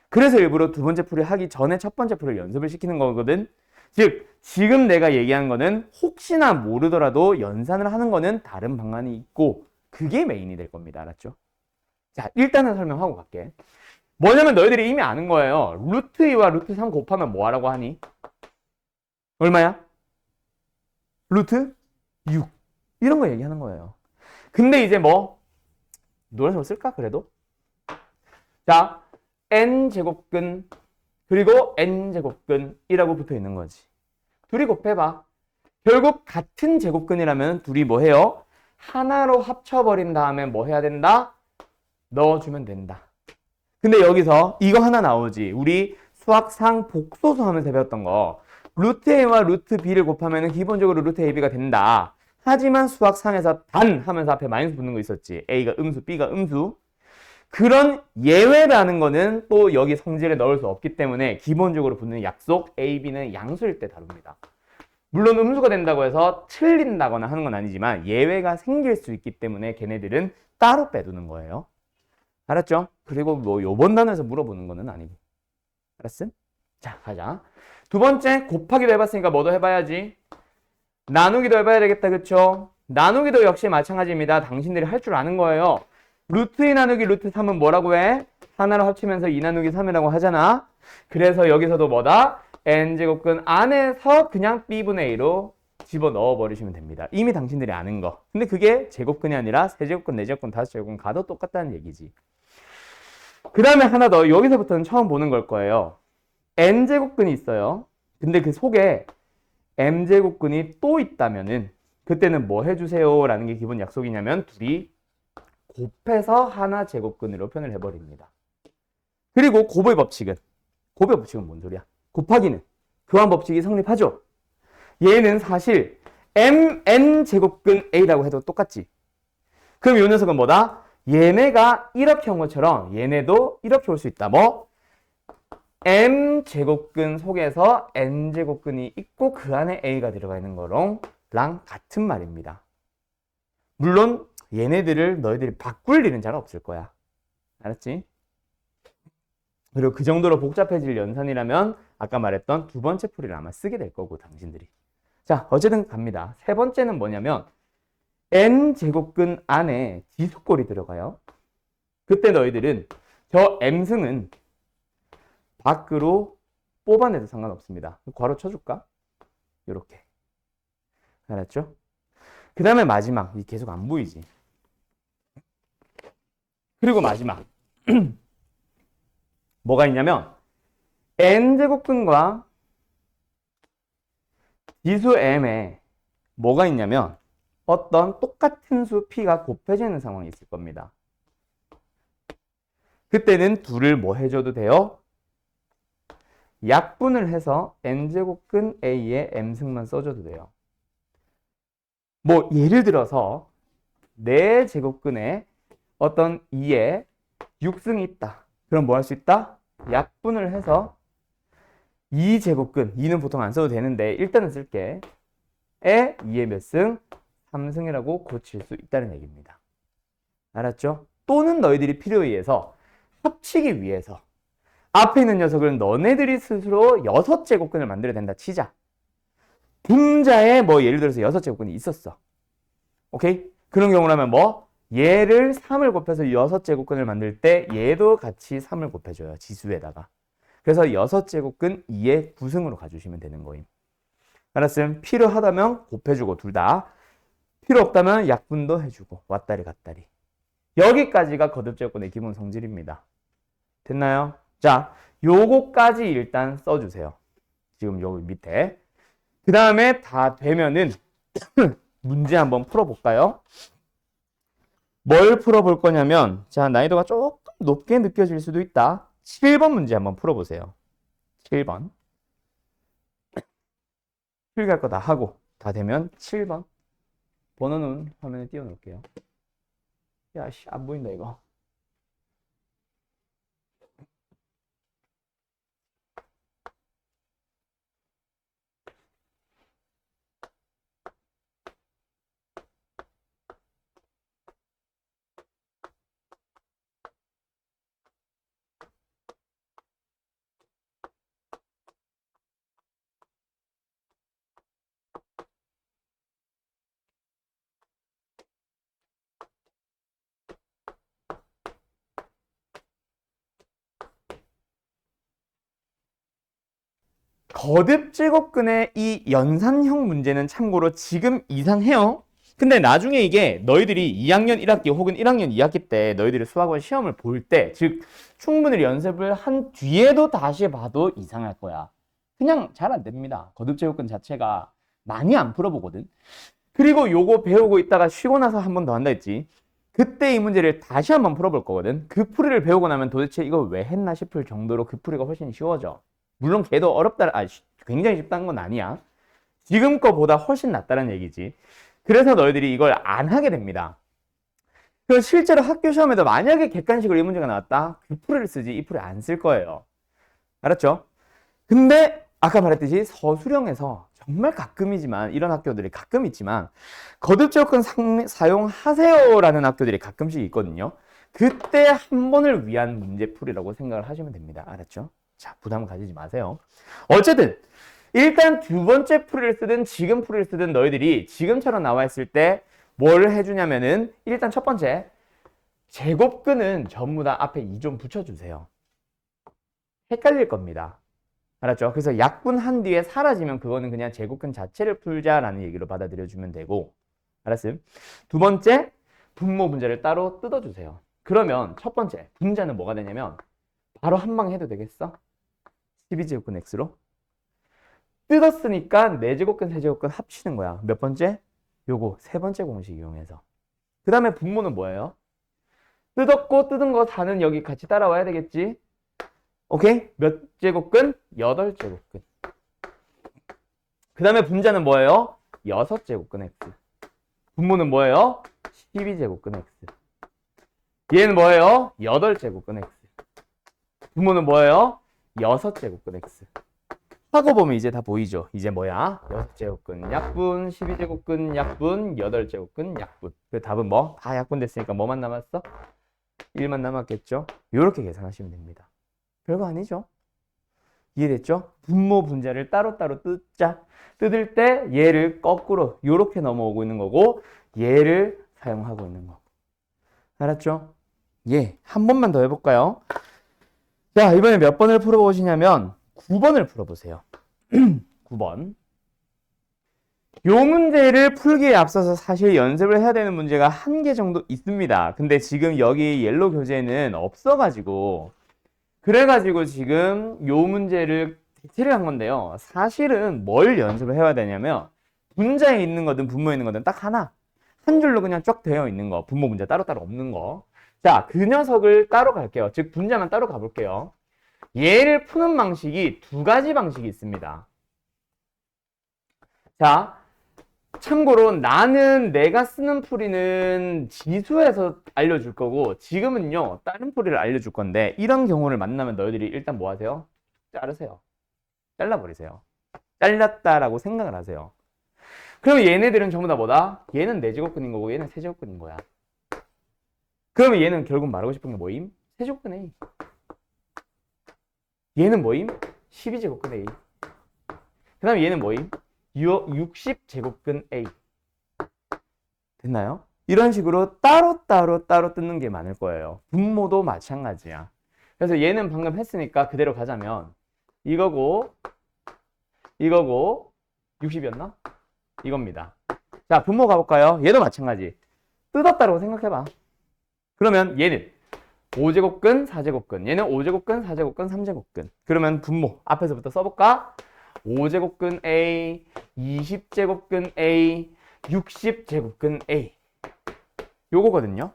그래서 일부러 두 번째 풀이 하기 전에 첫 번째 풀이를 연습을 시키는 거거든. 즉 지금 내가 얘기한 거는 혹시나 모르더라도 연산을 하는 거는 다른 방안이 있고 그게 메인이 될 겁니다. 알았죠? 자, 일단은 설명하고 갈게. 뭐냐면 너희들이 이미 아는 거예요. 루트 2와 루트 3 곱하면 뭐 하라고 하니? 얼마야? 루트 6. 이런 거 얘기하는 거예요. 근데 이제 뭐 노란색으로 쓸까 그래도? 자, n제곱근 그리고 n제곱근이라고 붙어 있는 거지. 둘이 곱해봐. 결국 같은 제곱근이라면 둘이 뭐 해요? 하나로 합쳐버린 다음에 뭐 해야 된다? 넣어주면 된다. 근데 여기서 이거 하나 나오지. 우리 수학상 복소수 하면서 배웠던 거. 루트 a와 루트 b를 곱하면 기본적으로 루트 ab가 된다. 하지만 수학상에서 단 하면서 앞에 마이너스 붙는 거 있었지. A가 음수, B가 음수. 그런 예외라는 거는 또 여기 성질에 넣을 수 없기 때문에 기본적으로 붙는 약속 A, B는 양수일 때 다룹니다. 물론 음수가 된다고 해서 틀린다거나 하는 건 아니지만 예외가 생길 수 있기 때문에 걔네들은 따로 빼두는 거예요. 알았죠? 그리고 뭐 요번 단어에서 물어보는 거는 아니고. 알았어? 자, 가자. 두 번째, 곱하기도 해봤으니까 뭐도 해봐야지. 나누기도 해봐야 되겠다, 그쵸? 나누기도 역시 마찬가지입니다. 당신들이 할 줄 아는 거예요. 루트 2 나누기 루트 3은 뭐라고 해? 하나로 합치면서 2 나누기 3이라고 하잖아. 그래서 여기서도 뭐다? n제곱근 안에서 그냥 b분의 a로 집어넣어 버리시면 됩니다. 이미 당신들이 아는 거. 근데 그게 제곱근이 아니라 세제곱근, 네제곱근, 다섯제곱근 가도 똑같다는 얘기지. 그 다음에 하나 더. 여기서부터는 처음 보는 걸 거예요. n제곱근이 있어요. 근데 그 속에 m제곱근이 또 있다면은 그때는 뭐 해주세요? 라는 게 기본 약속이냐면 둘이 곱해서 하나 제곱근으로 표현을 해버립니다. 그리고 곱의 법칙은 뭔 소리야? 곱하기는 교환 법칙이 성립하죠. 얘는 사실 mn 제곱근 a라고 해도 똑같지. 그럼 이 녀석은 뭐다? 얘네가 이렇게 온 것처럼 얘네도 이렇게 올 수 있다. 뭐? m 제곱근 속에서 n 제곱근이 있고 그 안에 a가 들어가 있는 거랑 같은 말입니다. 물론 얘네들을 너희들이 바꿀 일은 잘 없을 거야. 알았지? 그리고 그 정도로 복잡해질 연산이라면 아까 말했던 두 번째 풀이를 아마 쓰게 될 거고 당신들이. 자, 어쨌든 갑니다. 세 번째는 뭐냐면 n제곱근 안에 지수꼴이 들어가요. 그때 너희들은 저 m승은 밖으로 뽑아내도 상관없습니다. 괄호 쳐줄까? 이렇게. 알았죠? 그 다음에 마지막. 이 계속 안 보이지? 그리고 마지막. 뭐가 있냐면 n제곱근과 지수 m에 뭐가 있냐면 어떤 똑같은 수 p가 곱해지는 상황이 있을 겁니다. 그때는 둘을 뭐 해줘도 돼요? 약분을 해서 n제곱근 a에 m승만 써줘도 돼요. 뭐 예를 들어서 내 제곱근에 어떤 2에 6승이 있다. 그럼 뭐 할 수 있다? 약분을 해서 2제곱근, 2는 보통 안 써도 되는데 일단은 쓸게. 에 2의 몇 승? 3승이라고 고칠 수 있다는 얘기입니다. 알았죠? 또는 너희들이 필요에 의해서 합치기 위해서 앞에 있는 녀석을 너네들이 스스로 6제곱근을 만들어야 된다 치자. 분자에 뭐 예를 들어서 6제곱근이 있었어. 오케이? 그런 경우라면 뭐? 얘를 3을 곱해서 6제곱근을 만들 때 얘도 같이 3을 곱해줘요. 지수에다가. 그래서 6제곱근 2의 9승으로 가주시면 되는 거임. 알았음? 필요하다면 곱해주고 둘 다. 필요 없다면 약분도 해주고 왔다리 갔다리. 여기까지가 거듭제곱근의 기본 성질입니다. 됐나요? 자, 요거까지 일단 써주세요. 지금 여기 밑에. 그 다음에 다 되면은 문제 한번 풀어볼까요? 뭘 풀어볼 거냐면 자, 난이도가 조금 높게 느껴질 수도 있다. 7번 문제 한번 풀어보세요. 7번. 필기할 거 다 하고 다 되면 7번. 번호는 화면에 띄워놓을게요. 야, 씨, 안 보인다 이거. 거듭제곱근의 이 연산형 문제는 참고로 지금 이상해요. 근데 나중에 이게 너희들이 2학년 1학기 혹은 1학년 2학기 때 너희들이 수학원 시험을 볼 때, 즉 충분히 연습을 한 뒤에도 다시 봐도 이상할 거야. 그냥 잘 안 됩니다. 거듭제곱근 자체가 많이 안 풀어보거든. 그리고 요거 배우고 있다가 쉬고 나서 한 번 더 한다 했지. 그때 이 문제를 다시 한번 풀어볼 거거든. 그 풀이를 배우고 나면 도대체 이거 왜 했나 싶을 정도로 그 풀이가 훨씬 쉬워져. 물론 걔도 어렵다, 굉장히 쉽다는 건 아니야. 지금 거보다 훨씬 낫다는 얘기지. 그래서 너희들이 이걸 안 하게 됩니다. 그래서 실제로 학교 시험에도 만약에 객관식으로 이 문제가 나왔다. 그 풀이를 쓰지 이 풀이 안 쓸 거예요. 알았죠? 근데 아까 말했듯이 서술형에서 정말 가끔이지만 이런 학교들이 가끔 있지만 거듭제곱근 사용하세요라는 학교들이 가끔씩 있거든요. 그때 한 번을 위한 문제풀이라고 생각을 하시면 됩니다. 알았죠? 자, 부담 가지지 마세요. 어쨌든 일단 두 번째 풀이를 쓰든 지금 풀이를 쓰든 너희들이 지금처럼 나와 있을 때 뭘 해주냐면은 일단 첫 번째 제곱근은 전부 다 앞에 2 좀 붙여주세요. 헷갈릴 겁니다. 알았죠? 그래서 약분한 뒤에 사라지면 그거는 그냥 제곱근 자체를 풀자라는 얘기로 받아들여주면 되고, 알았음? 두 번째, 분모 분자를 따로 뜯어주세요. 그러면 첫 번째, 분자는 뭐가 되냐면 바로 한 방 해도 되겠어? 12제곱근 x로 뜯었으니까 4제곱근, 3제곱근 합치는 거야. 몇 번째? 요거 세 번째 공식 이용해서. 그 다음에 분모는 뭐예요? 뜯었고 뜯은 거 4는 여기 같이 따라와야 되겠지? 오케이? 몇 제곱근? 8제곱근. 그 다음에 분자는 뭐예요? 6제곱근 x. 분모는 뭐예요? 12제곱근 x. 얘는 뭐예요? 8제곱근 x. 분모는 뭐예요? 6제곱근 x. 하고 보면 이제 다 보이죠? 이제 뭐야? 6제곱근 약분, 12제곱근 약분, 8제곱근 약분. 그 답은 뭐? 다 약분됐으니까 뭐만 남았어? 1만 남았겠죠? 이렇게 계산하시면 됩니다. 별거 아니죠? 이해됐죠? 분모 분자를 따로따로 뜯자. 뜯을 때 얘를 거꾸로 이렇게 넘어오고 있는 거고 얘를 사용하고 있는 거고. 알았죠? 예, 한 번만 더 해볼까요? 자, 이번에 몇 번을 풀어보시냐면 9번을 풀어보세요. 9번. 요 문제를 풀기에 앞서서 사실 연습을 해야 되는 문제가 한 개 정도 있습니다. 근데 지금 여기 옐로 교재는 없어가지고 그래가지고 지금 요 문제를 대체를 한 건데요. 사실은 뭘 연습을 해야 되냐면 분자에 있는 거든 분모에 있는 거든 딱 하나. 한 줄로 그냥 쫙 되어 있는 거. 분모 분자 따로따로 없는 거. 자, 그 녀석을 따로 갈게요. 즉 분자만 따로 가볼게요. 얘를 푸는 방식이 두 가지 방식이 있습니다. 자, 참고로 나는 내가 쓰는 풀이는 지수에서 알려줄 거고 지금은요 다른 풀이를 알려줄 건데 이런 경우를 만나면 너희들이 일단 뭐 하세요? 자르세요. 잘라버리세요. 잘랐다라고 생각을 하세요. 그럼 얘네들은 전부 다 뭐다? 얘는 4제곱근인 거고 얘는 3제곱근인 거야. 그러면 얘는 결국 말하고 싶은 게 뭐임? 3제곱근 A. 얘는 뭐임? 12제곱근 A. 그 다음에 얘는 뭐임? 60제곱근 A. 됐나요? 이런 식으로 따로 뜯는 게 많을 거예요. 분모도 마찬가지야. 그래서 얘는 방금 했으니까 그대로 가자면 이거고 60이었나? 이겁니다. 자, 분모 가볼까요? 얘도 마찬가지. 뜯었다고 생각해봐. 그러면 얘는 5제곱근, 4제곱근. 얘는 5제곱근, 4제곱근, 3제곱근. 그러면 분모 앞에서부터 써볼까? 5제곱근 A, 20제곱근 A, 60제곱근 A. 요거거든요.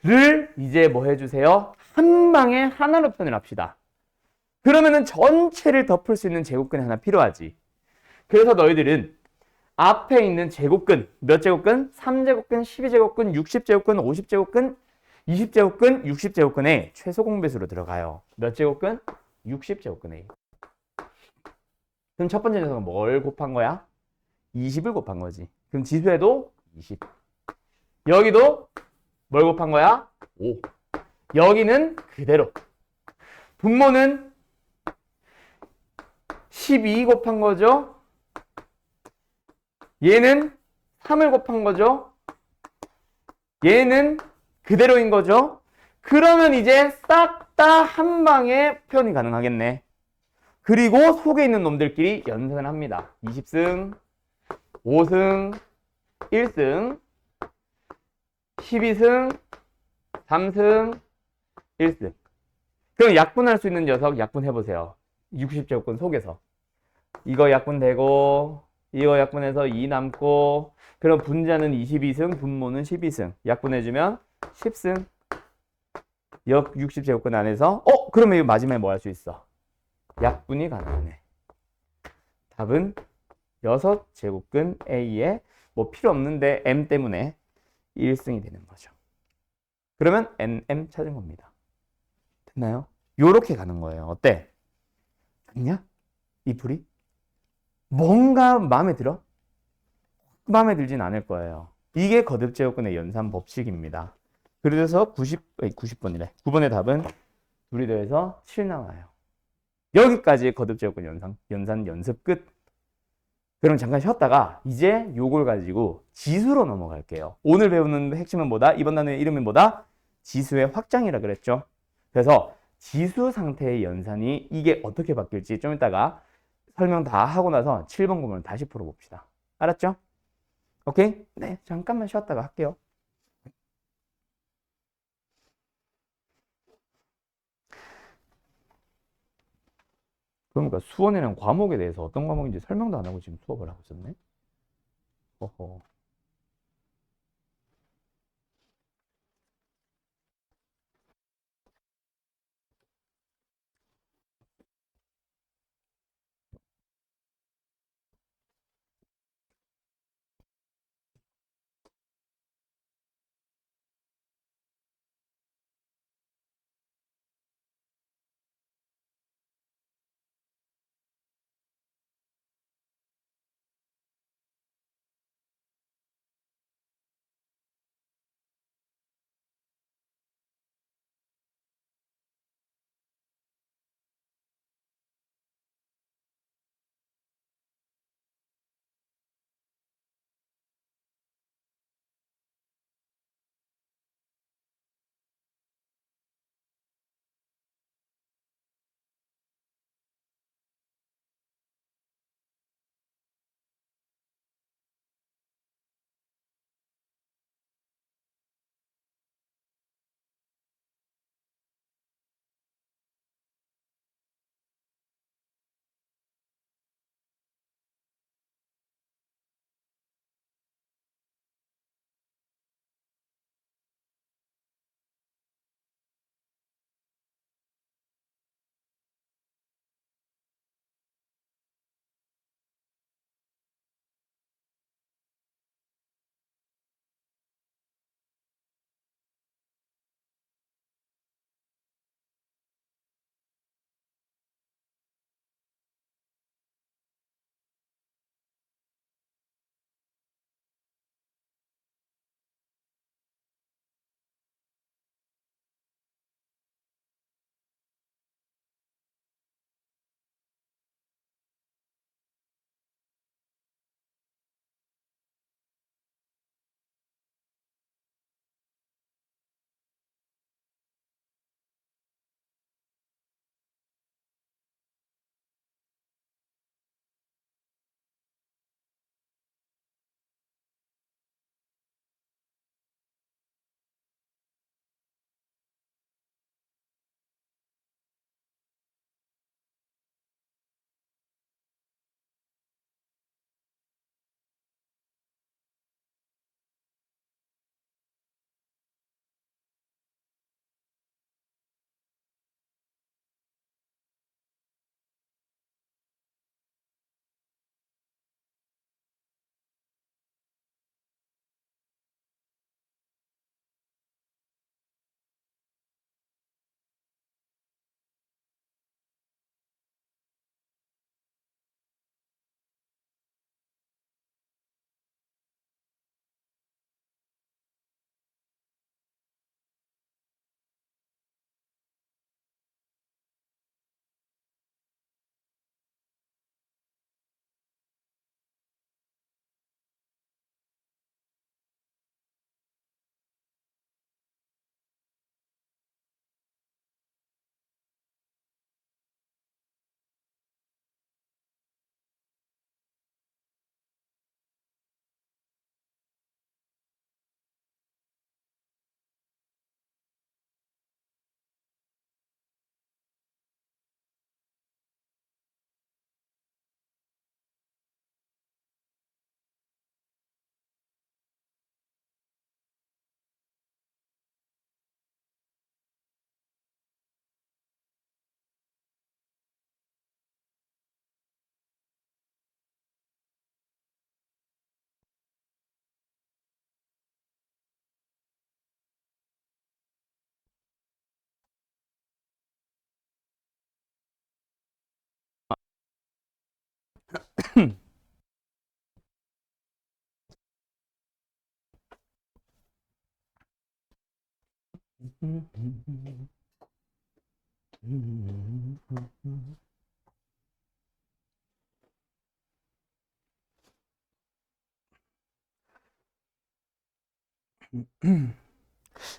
를 이제 뭐 해주세요? 한 방에 하나로 표현을 합시다. 그러면은 전체를 덮을 수 있는 제곱근이 하나 필요하지. 그래서 너희들은 앞에 있는 제곱근, 몇 제곱근? 3제곱근, 12제곱근, 60제곱근, 50제곱근, 20제곱근, 60제곱근에 최소 공배수로 들어가요. 몇 제곱근? 60제곱근에. 그럼 첫 번째 녀석은 뭘 곱한 거야? 20을 곱한 거지. 그럼 지수에도 20. 여기도 뭘 곱한 거야? 5. 여기는 그대로. 분모는 12 곱한 거죠. 얘는 3을 곱한 거죠. 얘는 그대로인 거죠. 그러면 이제 싹 다 한 방에 표현이 가능하겠네. 그리고 속에 있는 놈들끼리 연산을 합니다. 20승, 5승, 1승, 12승, 3승, 1승. 그럼 약분할 수 있는 녀석 약분해보세요. 60제곱근 속에서. 이거 약분되고 이거 약분해서 2 남고 그럼 분자는 22승, 분모는 12승. 약분해주면 10승. 60제곱근 안에서 그러면 이거 마지막에 뭐 할 수 있어? 약분이 가능하네. 답은 6제곱근 A에 뭐 필요 없는데 m 때문에 1승이 되는 거죠. 그러면 nm 찾은 겁니다. 됐나요? 요렇게 가는 거예요. 어때? 좋냐? 이 풀이? 뭔가 마음에 들어? 마음에 들진 않을 거예요. 이게 거듭제곱근의 연산 법칙입니다. 그래서 90번이래. 9번의 답은 둘이 더해서 7 나와요. 여기까지 거듭제곱근 연산 연습 끝. 그럼 잠깐 쉬었다가 이제 요걸 가지고 지수로 넘어갈게요. 오늘 배우는 핵심은 뭐다? 이번 단어의 이름은 뭐다? 지수의 확장이라 그랬죠. 그래서 지수 상태의 연산이 이게 어떻게 바뀔지 좀 이따가 설명 다 하고 나서 7번 구문을 다시 풀어봅시다. 알았죠? 오케이? 네, 잠깐만 쉬었다가 할게요. 그러니까 수원이라는 과목에 대해서 어떤 과목인지 설명도 안 하고 지금 수업을 하고 있었네. 어허.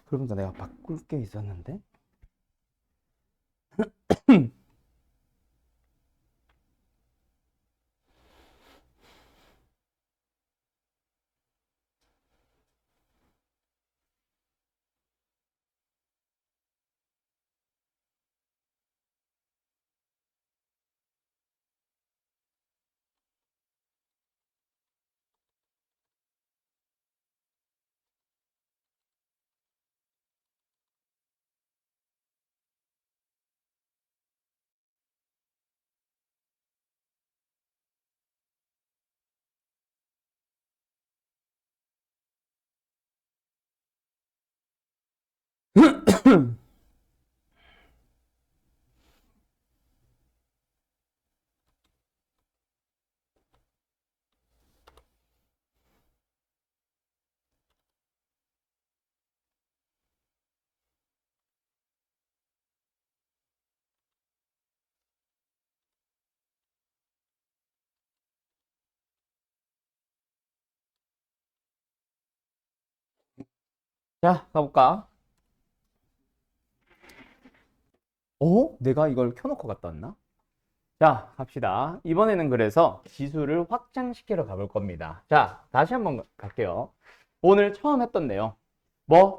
그러면서 내가 바꿀 게 있었는데. 자, 가볼까? 내가 이걸 켜놓고 갔다 왔나? 자, 갑시다. 이번에는 그래서 지수를 확장시키러 가볼 겁니다. 자, 다시 한번 갈게요. 오늘 처음 했던 내용.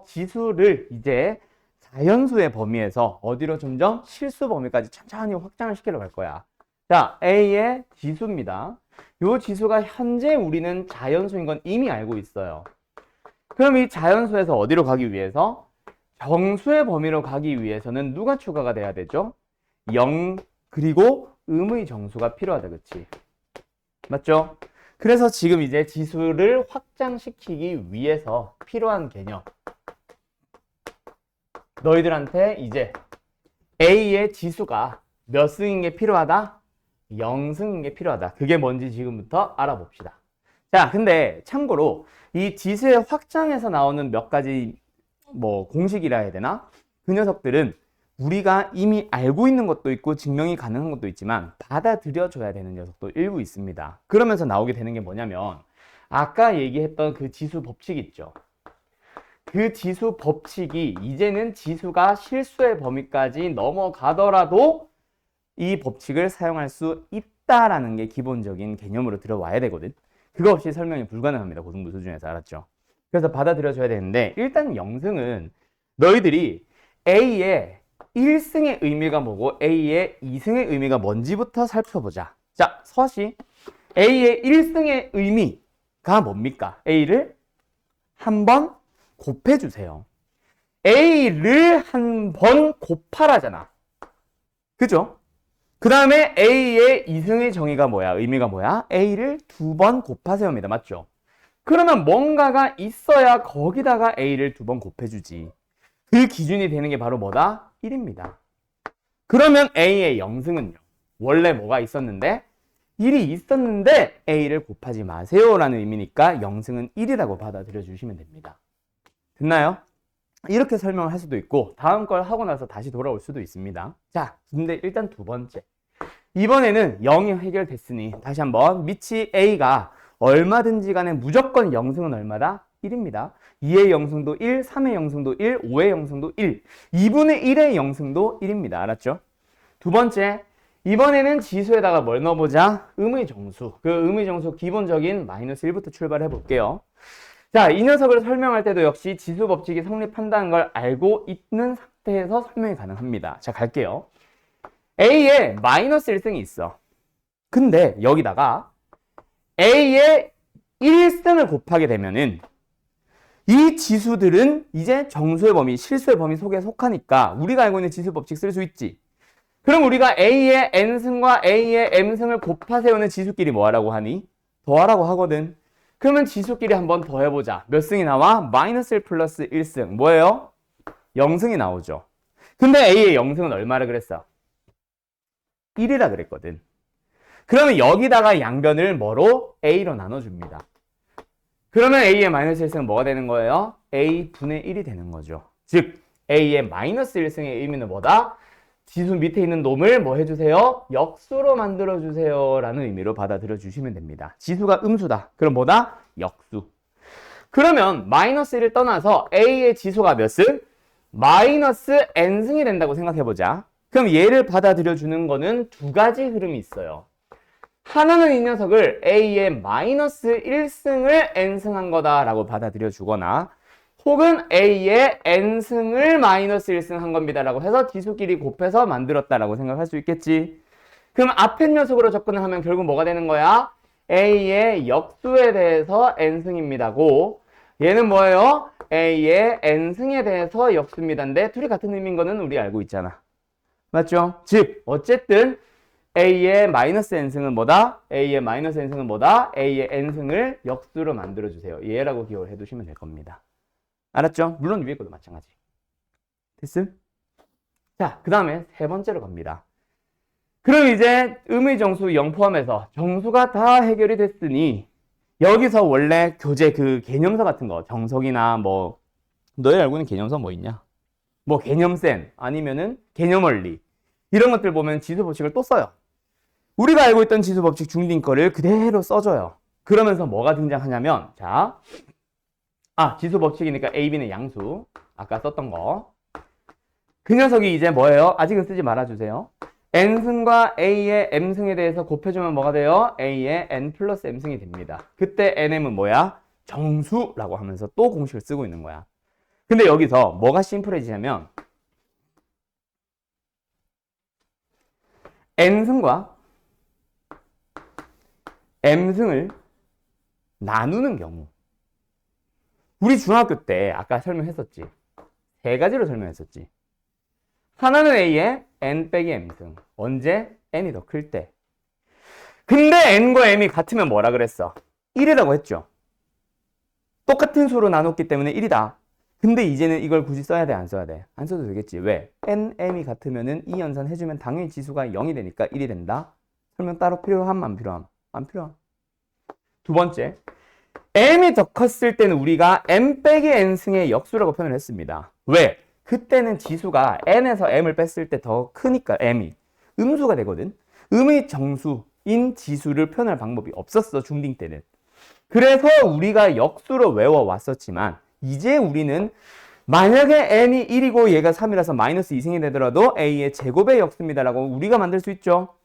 지수를 이제 자연수의 범위에서 어디로 점점 실수 범위까지 천천히 확장을 시키러 갈 거야. 자, A의 지수입니다. 이 지수가 현재 우리는 자연수인 건 이미 알고 있어요. 그럼 이 자연수에서 어디로 가기 위해서? 정수의 범위로 가기 위해서는 누가 추가가 돼야 되죠? 0 그리고 음의 정수가 필요하다, 그치? 맞죠? 그래서 지금 이제 지수를 확장시키기 위해서 필요한 개념. 너희들한테 이제 A의 지수가 몇 승인 게 필요하다? 0승인 게 필요하다. 그게 뭔지 지금부터 알아봅시다. 자, 근데 참고로 이 지수의 확장에서 나오는 몇 가지 공식이라 해야 되나? 그 녀석들은 우리가 이미 알고 있는 것도 있고 증명이 가능한 것도 있지만 받아들여줘야 되는 녀석도 일부 있습니다. 그러면서 나오게 되는 게 뭐냐면 아까 얘기했던 그 지수 법칙 있죠. 그 지수 법칙이 이제는 지수가 실수의 범위까지 넘어가더라도 이 법칙을 사용할 수 있다라는 게 기본적인 개념으로 들어와야 되거든. 그거 없이 설명이 불가능합니다. 고등부 수준에서. 알았죠? 그래서 받아들여줘야 되는데 일단 0승은 너희들이 A의 1승의 의미가 뭐고 A의 2승의 의미가 뭔지부터 살펴보자. 자, 서시 A의 1승의 의미가 뭡니까? A를 한번 곱해주세요. A를 한 번 곱하라잖아. 그죠? 그 다음에 A의 2승의 정의가 뭐야? 의미가 뭐야? A를 2번 곱하세요입니다. 맞죠? 그러면 뭔가가 있어야 거기다가 A를 2번 곱해주지. 그 기준이 되는 게 바로 뭐다? 1입니다. 그러면 A의 0승은요? 원래 뭐가 있었는데? 1이 있었는데 A를 곱하지 마세요 라는 의미니까 0승은 1이라고 받아들여 주시면 됩니다. 됐나요? 이렇게 설명을 할 수도 있고 다음 걸 하고 나서 다시 돌아올 수도 있습니다. 자, 근데 일단 두 번째. 이번에는 0이 해결됐으니 다시 한번 미치 A가 얼마든지 간에 무조건 0승은 얼마다? 1입니다. 2의 0승도 1, 3의 0승도 1, 5의 0승도 1, 2분의 1의 0승도 1입니다. 알았죠? 두 번째, 이번에는 지수에다가 뭘 넣어보자? 음의 정수. 그 음의 정수 기본적인 마이너스 1부터 출발해 볼게요. 자, 이 녀석을 설명할 때도 역시 지수 법칙이 성립한다는 걸 알고 있는 상태에서 설명이 가능합니다. 자, 갈게요. A에 마이너스 1승이 있어. 근데 여기다가 A의 1승을 곱하게 되면은 이 지수들은 이제 정수의 범위, 실수의 범위 속에 속하니까 우리가 알고 있는 지수 법칙 쓸 수 있지. 그럼 우리가 A의 N승과 A의 M승을 곱하세요는 지수끼리 뭐 하라고 하니? 더하라고 하거든. 그러면 지수끼리 한번 더해보자. 몇 승이 나와? 마이너스 1 플러스 1승. 뭐예요? 0승이 나오죠. 근데 A의 0승은 얼마라 그랬어? 1이라 그랬거든. 그러면 여기다가 양변을 뭐로? A로 나눠줍니다. 그러면 A의 마이너스 1승은 뭐가 되는 거예요? A 분의 1이 되는 거죠. 즉 A의 마이너스 1승의 의미는 뭐다? 지수 밑에 있는 놈을 뭐 해주세요? 역수로 만들어주세요 라는 의미로 받아들여 주시면 됩니다. 지수가 음수다. 그럼 뭐다? 역수. 그러면 마이너스 1을 떠나서 A의 지수가 몇 승? 마이너스 n승이 된다고 생각해보자. 그럼 얘를 받아들여 주는 거는 두 가지 흐름이 있어요. 하나는 이 녀석을 A의 마이너스 1승을 n승한 거다라고 받아들여 주거나 혹은 A의 n승을 마이너스 1승 한 겁니다 라고 해서 지수끼리 곱해서 만들었다라고 생각할 수 있겠지. 그럼 앞에 녀석으로 접근을 하면 결국 뭐가 되는 거야? A의 역수에 대해서 n승입니다고 얘는 뭐예요? A의 n승에 대해서 역수입니다인데 둘이 같은 의미인 거는 우리 알고 있잖아. 맞죠? 즉 어쨌든 A의 마이너스 n승은 뭐다? A의 마이너스 n승은 뭐다? A의 n승을 역수로 만들어주세요. 얘라고 기억을 해두시면 될 겁니다. 알았죠? 물론 위에 것도 마찬가지. 됐음? 자, 그 다음에 세 번째로 갑니다. 그럼 이제 음의정수 0 포함해서 정수가 다 해결이 됐으니 여기서 원래 교재 그 개념서 같은 거 정석이나 뭐 너희 알고 있는 개념서 뭐 있냐? 뭐 개념센 아니면은 개념원리 이런 것들 보면 지수 법칙을 또 써요. 우리가 알고 있던 지수 법칙 중딩 거를 그대로 써줘요. 그러면서 뭐가 등장하냐면 자, 지수 법칙이니까 A, B는 양수 아까 썼던 거. 그 녀석이 이제 뭐예요? 아직은 쓰지 말아주세요. n승과 A의 m승에 대해서 곱해주면 뭐가 돼요? A의 n 플러스 m승이 됩니다. 그때 nm은 뭐야? 정수라고 하면서 또 공식을 쓰고 있는 거야. 근데 여기서 뭐가 심플해지냐면 n승과 m승을 나누는 경우 우리 중학교 때 아까 설명했었지. 세 가지로 설명했었지. 하나는 A의 n 빼기 m승. 언제? n이 더 클 때. 근데 n과 m이 같으면 뭐라 그랬어? 1이라고 했죠. 똑같은 수로 나눴기 때문에 1이다. 근데 이제는 이걸 굳이 써야 돼? 안 써야 돼? 안 써도 되겠지. 왜? n, m이 같으면은 이 연산 해주면 당연히 지수가 0이 되니까 1이 된다. 설명 따로 필요함? 안 필요함? 안 필요함. 두 번째. m이 더 컸을 때는 우리가 m 빼기 n승의 역수라고 표현을 했습니다. 왜? 그때는 지수가 n에서 m을 뺐을 때 더 크니까 m이 음수가 되거든. 음의 정수인 지수를 표현할 방법이 없었어. 중딩 때는. 그래서 우리가 역수로 외워왔었지만 이제 우리는 만약에 n이 1이고 얘가 3이라서 마이너스 2승이 되더라도 a의 제곱의 역수입니다라고 우리가 만들 수 있죠.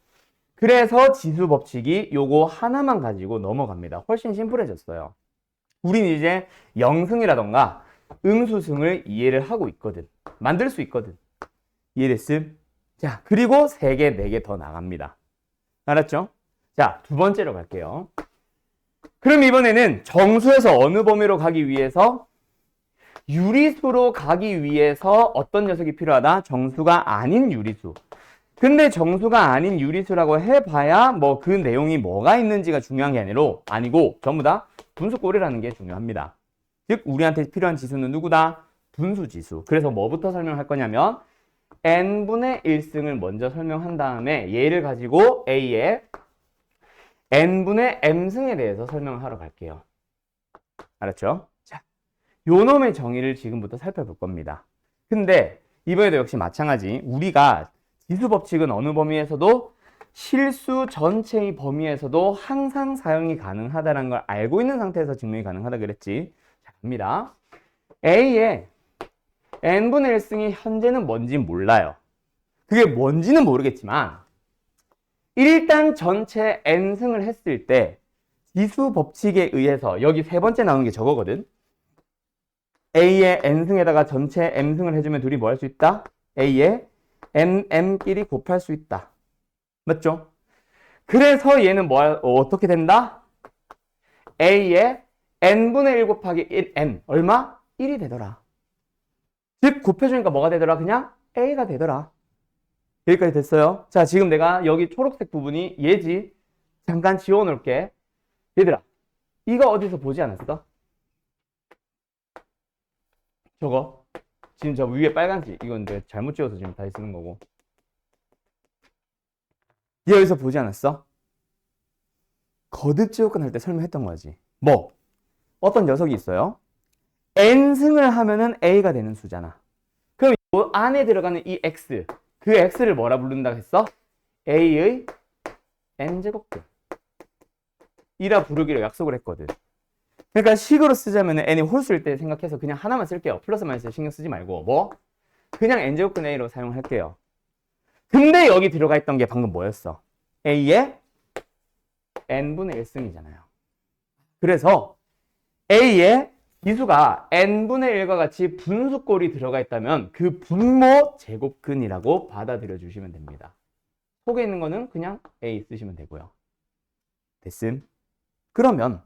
그래서 지수 법칙이 요거 하나만 가지고 넘어갑니다. 훨씬 심플해졌어요. 우린 이제 영승이라던가 음수승을 이해를 하고 있거든. 만들 수 있거든. 이해됐음? 자, 그리고 3개, 4개 더 나갑니다. 알았죠? 자, 두 번째로 갈게요. 그럼 이번에는 정수에서 어느 범위로 가기 위해서 유리수로 가기 위해서 어떤 녀석이 필요하다? 정수가 아닌 유리수. 근데 정수가 아닌 유리수라고 해봐야 뭐 그 내용이 뭐가 있는지가 중요한 게 아니고 전부 다 분수꼴이라는 게 중요합니다. 즉 우리한테 필요한 지수는 누구다? 분수지수. 그래서 뭐부터 설명할 거냐면 n분의 1승을 먼저 설명한 다음에 얘를 가지고 A의 n분의 m승에 대해서 설명을 하러 갈게요. 알았죠? 자, 요 놈의 정의를 지금부터 살펴볼 겁니다. 근데 이번에도 역시 마찬가지. 우리가 지수 법칙은 어느 범위에서도 실수 전체의 범위에서도 항상 사용이 가능하다는 걸 알고 있는 상태에서 증명이 가능하다 그랬지. 자, 갑니다. A의 n분의 1승이 현재는 뭔지 몰라요. 그게 뭔지는 모르겠지만 일단 전체 n승을 했을 때 지수 법칙에 의해서 여기 세 번째 나오는 게 저거거든. A의 n승에다가 전체 m승을 해주면 둘이 뭐 할 수 있다? A의 mm끼리 곱할 수 있다. 맞죠? 그래서 얘는 어떻게 된다? A의 n분의 1 곱하기 1n 얼마? 1이 되더라. 즉 곱해주니까 뭐가 되더라? 그냥 A가 되더라. 여기까지 됐어요. 자, 지금 내가 여기 초록색 부분이 얘지. 잠깐 지워놓을게. 얘들아, 이거 어디서 보지 않았어? 저거 지금 저 위에 빨간색 이건 내가 잘못 지워서 지금 다시 쓰는 거고. 얘 여기서 보지 않았어? 거듭지옥권 할 때 설명했던 거지. 뭐? 어떤 녀석이 있어요. n승을 하면은 A가 되는 수잖아. 그럼 그 안에 들어가는 이 x, 그 x를 뭐라 부른다고 했어? a의 n제곱근 이라 부르기로 약속을 했거든. 그러니까 식으로 쓰자면 n이 홀수일 때 생각해서 그냥 하나만 쓸게요. 플러스 마이너스 신경 쓰지 말고 뭐? 그냥 n제곱근 a로 사용할게요. 근데 여기 들어가 있던 게 방금 뭐였어? a의 n분의 1승이잖아요. 그래서 a의 지수가 n분의 1과 같이 분수꼴이 들어가 있다면 그 분모 제곱근이라고 받아들여 주시면 됩니다. 속에 있는 거는 그냥 a 쓰시면 되고요. 됐음? 그러면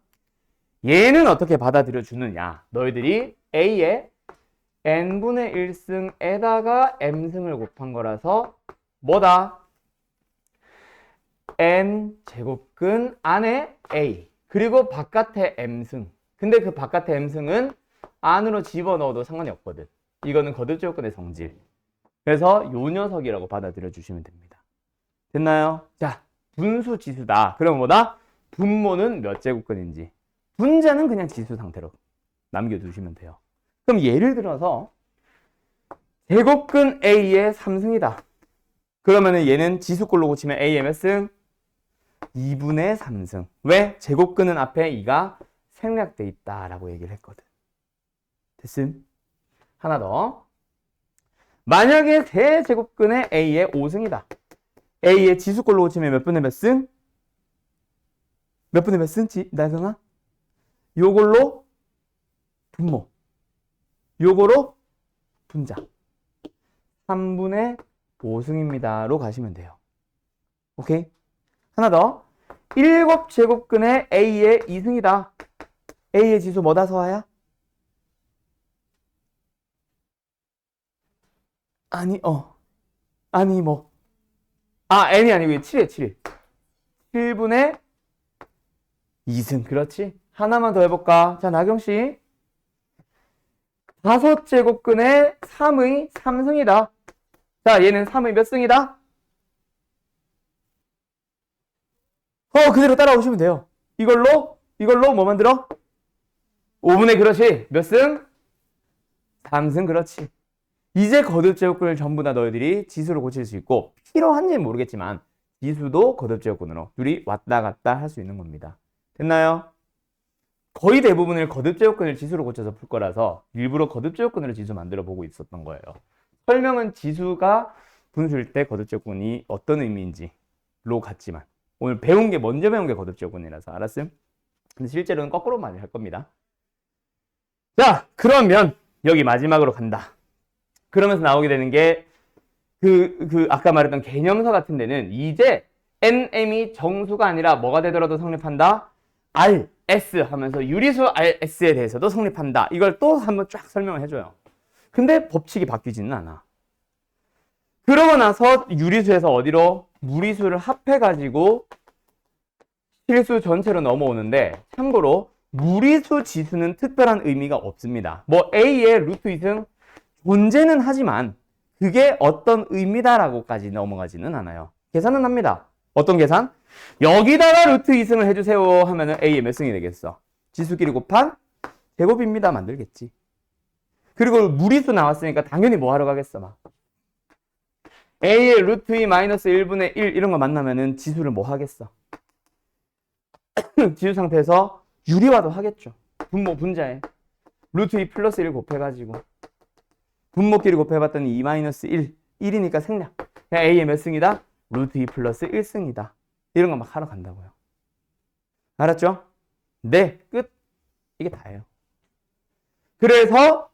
얘는 어떻게 받아들여 주느냐? 너희들이 a의 n분의 1승에다가 m승을 곱한 거라서 뭐다? n제곱근 안에 a 그리고 바깥에 m승. 근데 그 바깥에 m승은 안으로 집어넣어도 상관이 없거든. 이거는 거듭제곱근의 성질. 그래서 요 녀석이라고 받아들여 주시면 됩니다. 됐나요? 자, 분수 지수다. 그럼 뭐다? 분모는 몇 제곱근인지. 분자는 그냥 지수 상태로 남겨두시면 돼요. 그럼 예를 들어서 제곱근 A의 3승이다. 그러면은 얘는 지수꼴로 고치면 A의 몇 승? 2분의 3승. 왜? 제곱근은 앞에 2가 생략돼 있다라고 얘기를 했거든. 됐음? 하나 더. 만약에 세제곱근의 A의 5승이다. A의 지수꼴로 고치면 몇 분의 몇 승? 몇 분의 몇 승? 나경아? 요걸로 분모. 요거로 분자. 3분의 5승입니다로 가시면 돼요. 오케이? 하나 더. 7제곱근의 A의 2승이다. A의 지수 뭐다, 서아야? 아니, 뭐. n이 아니고 7이에요, 7. 7분의 2승. 그렇지? 하나만 더 해볼까? 자, 나경씨. 5제곱근의 3의 3승이다. 자, 얘는 3의 몇 승이다? 그대로 따라오시면 돼요. 이걸로 뭐 만들어? 5분의 그렇지. 몇 승? 3승 그렇지. 이제 거듭제곱근을 전부 다 너희들이 지수로 고칠 수 있고 필요한지는 모르겠지만 지수도 거듭제곱근으로 둘이 왔다 갔다 할 수 있는 겁니다. 됐나요? 거의 대부분을 거듭제곱근을 지수로 고쳐서 풀 거라서 일부러 거듭제곱근으로 지수 만들어 보고 있었던 거예요. 설명은 지수가 분수일 때 거듭제곱근이 어떤 의미인지로 갔지만 오늘 먼저 배운 게 거듭제곱근이라서 알았음? 근데 실제로는 거꾸로 많이 할 겁니다. 자, 그러면 여기 마지막으로 간다. 그러면서 나오게 되는 게 아까 말했던 개념서 같은 데는 이제 NM이 정수가 아니라 뭐가 되더라도 성립한다? RS 하면서 유리수 RS에 대해서도 성립한다. 이걸 또 한번 쫙 설명을 해줘요. 근데 법칙이 바뀌지는 않아. 그러고 나서 유리수에서 어디로? 무리수를 합해가지고 실수 전체로 넘어오는데 참고로 무리수 지수는 특별한 의미가 없습니다. 뭐 A의 루트 2승 존재는 하지만 그게 어떤 의미다라고까지 넘어가지는 않아요. 계산은 합니다. 어떤 계산? 여기다가 루트 2승을 해주세요 하면은 A의 몇 승이 되겠어? 지수끼리 곱한 제곱입니다 만들겠지. 그리고 무리수 나왔으니까 당연히 뭐 하러 가겠어 막. A의 루트 2 마이너스 1분의 1 이런 거 만나면은 지수를 뭐 하겠어? 지수 상태에서 유리화도 하겠죠. 분모 분자에 루트 2 플러스 1 곱해가지고 분모끼리 곱해봤더니 2 마이너스 1 1이니까 생략. 그냥 A의 몇 승이다? 루트 2 플러스 1승이다. 이런 거 막 하러 간다고요. 알았죠? 네, 끝. 이게 다예요. 그래서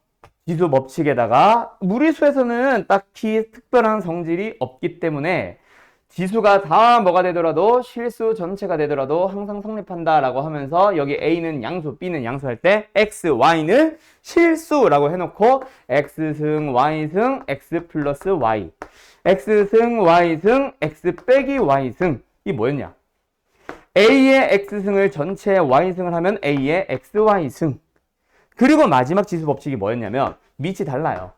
지수 법칙에다가 무리수에서는 딱히 특별한 성질이 없기 때문에 지수가 다 뭐가 되더라도 실수 전체가 되더라도 항상 성립한다라고 하면서 여기 A는 양수, B는 양수할 때 X, Y는 실수라고 해놓고 X승, Y승, X 플러스 Y X승, Y승, X 빼기 Y승 이 뭐였냐? A의 X승을 전체에 Y승을 하면 A의 XY승 그리고 마지막 지수 법칙이 뭐였냐면 밑이 달라요.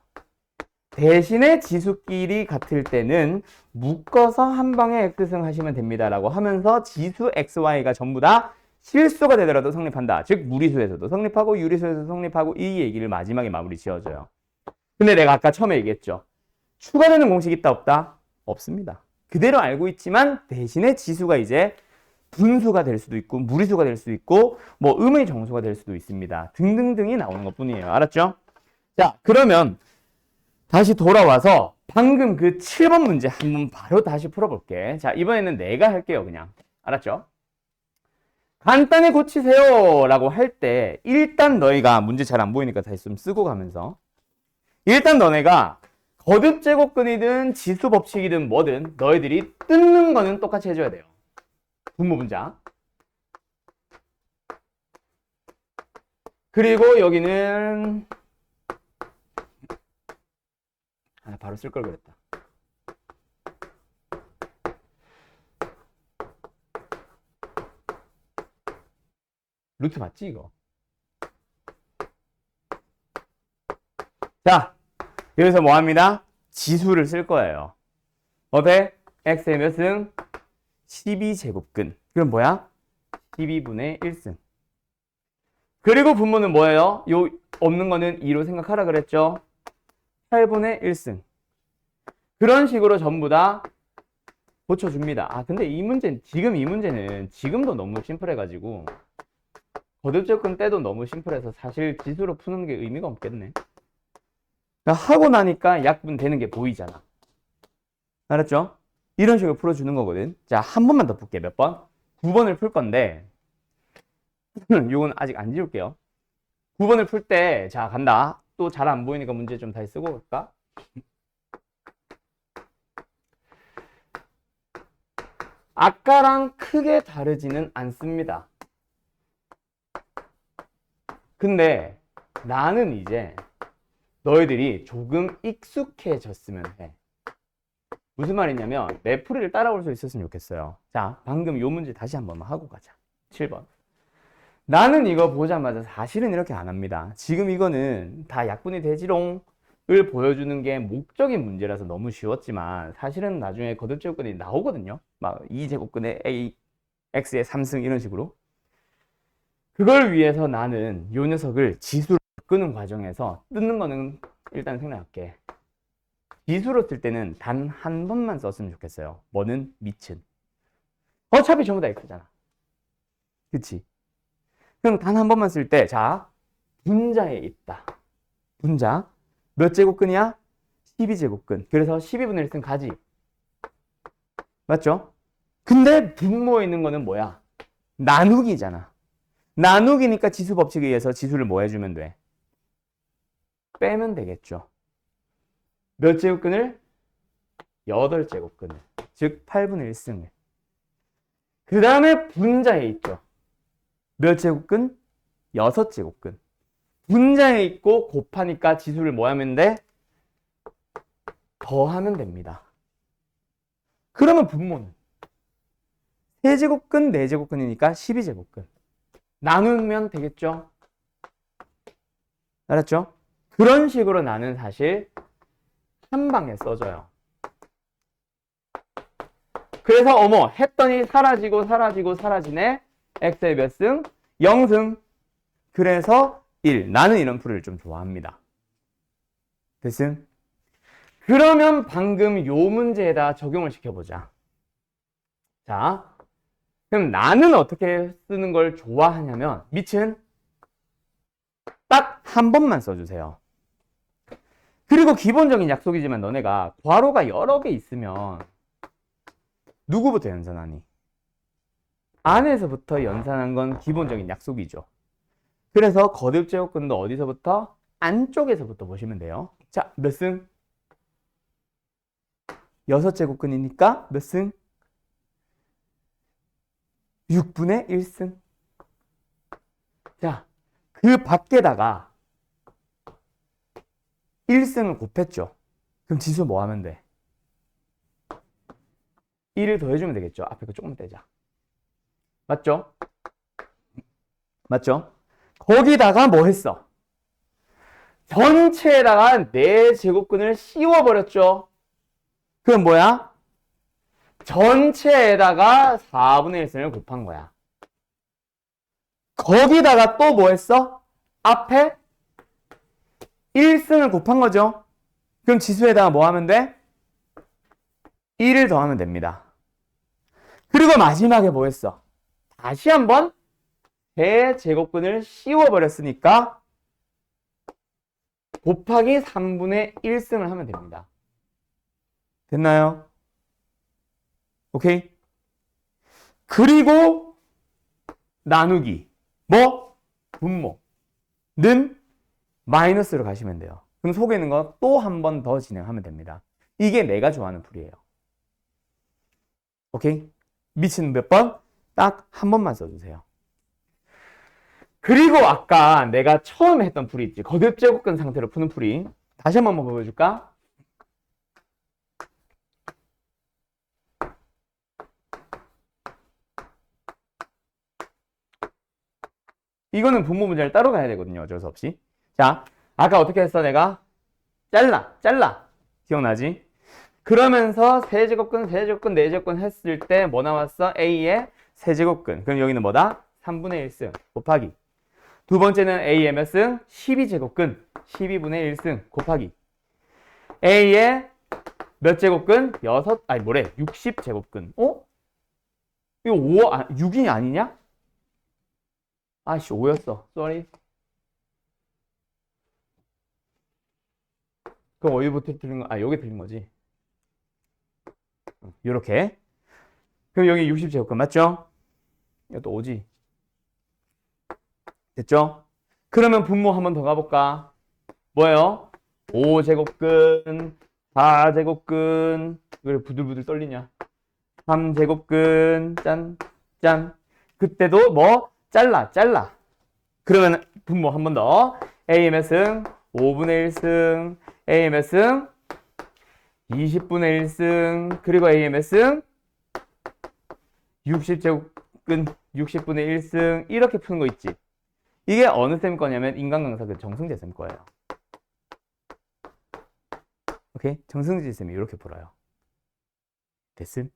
대신에 지수끼리 같을 때는 묶어서 한 방에 X승 하시면 됩니다 라고 하면서 지수 XY가 전부 다 실수가 되더라도 성립한다. 즉 무리수에서도 성립하고 유리수에서도 성립하고 이 얘기를 마지막에 마무리 지어줘요. 근데 내가 아까 처음에 얘기했죠. 추가되는 공식 있다 없다? 없습니다. 그대로 알고 있지만 대신에 지수가 이제 분수가 될 수도 있고 무리수가 될 수도 있고 뭐 음의 정수가 될 수도 있습니다. 등등등이 나오는 것뿐이에요. 알았죠? 자, 그러면 다시 돌아와서 방금 그 7번 문제 한번 바로 다시 풀어볼게. 자, 이번에는 내가 할게요. 그냥. 알았죠? 간단히 고치세요 라고 할 때 일단 너희가 문제 잘 안 보이니까 다시 좀 쓰고 가면서 일단 너네가 거듭 제곱근이든 지수 법칙이든 뭐든 너희들이 뜯는 거는 똑같이 해줘야 돼요. 분모 분자. 그리고 여기는 바로 쓸 걸 그랬다. 루트 맞지 이거? 자, 여기서 뭐 합니다? 지수를 쓸 거예요. 어때? x의 몇 승? 12제곱근. 그럼 뭐야? 12분의 1승. 그리고 분모는 뭐예요? 요 없는 거는 2로 생각하라 그랬죠? 8분의 1승. 그런 식으로 전부 다 고쳐줍니다. 아, 근데 이 문제는, 지금 이 문제는 지금도 너무 심플해가지고 거듭제곱근 때도 너무 심플해서 사실 지수로 푸는 게 의미가 없겠네. 하고 나니까 약분 되는 게 보이잖아. 알았죠? 이런 식으로 풀어주는 거거든. 자, 한 번만 더 풀게. 몇 번? 9번을 풀 건데 요건 아직 안 지울게요. 9번을 풀 때, 자, 간다. 또 잘 안 보이니까 문제 좀 다시 쓰고 갈까? 아까랑 크게 다르지는 않습니다. 근데 나는 이제 너희들이 조금 익숙해졌으면 해. 무슨 말이냐면 내 풀이를 따라올 수 있었으면 좋겠어요. 자, 방금 요 문제 다시 한 번만 하고 가자. 7번. 나는 이거 보자마자 사실은 이렇게 안 합니다. 지금 이거는 다 약분이 되지롱을 보여주는 게 목적인 문제라서 너무 쉬웠지만 사실은 나중에 거듭제곱근이 나오거든요. 막 2제곱근의 a, x의 3승 이런 식으로. 그걸 위해서 나는 요 녀석을 지수로 바꾸는 과정에서 뜯는 거는 일단 생략할게. 지수로 쓸 때는 단 한 번만 썼으면 좋겠어요. 뭐는 미친. 어차피 전부 다 x잖아. 그치? 그럼 단 한 번만 쓸 때, 자, 분자에 있다. 분자. 몇 제곱근이야? 12제곱근. 그래서 12분의 1승 가지. 맞죠? 근데 분모에 있는 거는 뭐야? 나누기잖아. 나누기니까 지수 법칙에 의해서 지수를 뭐 해주면 돼? 빼면 되겠죠. 몇 제곱근을? 8제곱근을. 즉 8분의 1승을. 그 다음에 분자에 있죠. 몇 제곱근? 6제곱근. 분자에 있고 곱하니까 지수를 뭐 하면 돼? 더하면 됩니다. 그러면 분모는? 3제곱근, 4제곱근이니까 12제곱근. 나누면 되겠죠? 알았죠? 그런 식으로 나는 사실 한 방에 써줘요. 그래서 어머 했더니 사라지고 사라지네. x의 몇 승? 0승. 그래서 1. 나는 이런 풀이를 좀 좋아합니다. 됐음? 그러면 방금 요 문제에다 적용을 시켜보자. 자, 그럼 나는 어떻게 쓰는 걸 좋아하냐면 밑은 딱 한 번만 써주세요. 그리고 기본적인 약속이지만 너네가 괄호가 여러 개 있으면 누구부터 연산하니? 안에서부터 연산한 건 기본적인 약속이죠. 그래서 거듭제곱근도 어디서부터? 안쪽에서부터 보시면 돼요. 자, 몇 승? 6제곱근이니까 몇 승? 6분의 1승. 자, 그 밖에다가 1승을 곱했죠. 그럼 지수 뭐 하면 돼? 1을 더해주면 되겠죠. 앞에 거 조금 떼자. 맞죠? 맞죠? 거기다가 뭐 했어? 전체에다가 4제곱근을 씌워버렸죠. 그럼 뭐야? 전체에다가 4분의 1승을 곱한 거야. 거기다가 또 뭐 했어? 앞에 1승을 곱한 거죠. 그럼 지수에다가 뭐 하면 돼? 1을 더하면 됩니다. 그리고 마지막에 뭐 했어? 다시 한번 대제곱근을 씌워버렸으니까 곱하기 3분의 1승을 하면 됩니다. 됐나요? 오케이? 그리고 나누기 뭐? 분모는 마이너스로 가시면 돼요. 그럼 속에 있는 거 또 한 번 더 진행하면 됩니다. 이게 내가 좋아하는 풀이에요. 오케이? 미치는 몇 번? 딱 한 번만 써주세요. 그리고 아까 내가 처음 했던 풀이 있지. 거듭제곱근 상태로 푸는 풀이. 다시 한번 보여줄까? 이거는 분모 문제를 따로 가야 되거든요. 어쩔 수 없이. 자, 아까 어떻게 했어 내가? 잘라. 기억나지? 그러면서 세제곱근, 세제곱근, 네제곱근 했을 때 뭐 나왔어? A의 세제곱근. 그럼 여기는 뭐다? 3분의 1승 곱하기. 두 번째는 A의 몇 승? 12제곱근. 12분의 1승 곱하기. A의 몇 제곱근? 60제곱근. 어? 이거 6이 아니냐? 아씨, 5였어. 쏘리. 그럼 어디부터 틀린 거? 여기 틀린 거지. 요렇게. 그럼 여기 60제곱근 맞죠? 이것도 5지. 됐죠? 그러면 분모 한 번 더 가볼까? 뭐예요? 5제곱근, 4제곱근, 왜 부들부들 떨리냐? 3제곱근, 짠. 그때도 뭐? 잘라. 그러면 분모 한 번 더. A의 몇 승? 5분의 1승. A의 몇 승? 20분의 1승. 그리고 A의 몇 승? 60제곱근 60분의 1승. 이렇게 푸는 거 있지. 이게 어느 쌤 거냐면 인간강사 그 정승재 쌤 거예요. 오케이? 정승재 쌤이 이렇게 풀어요. 됐음?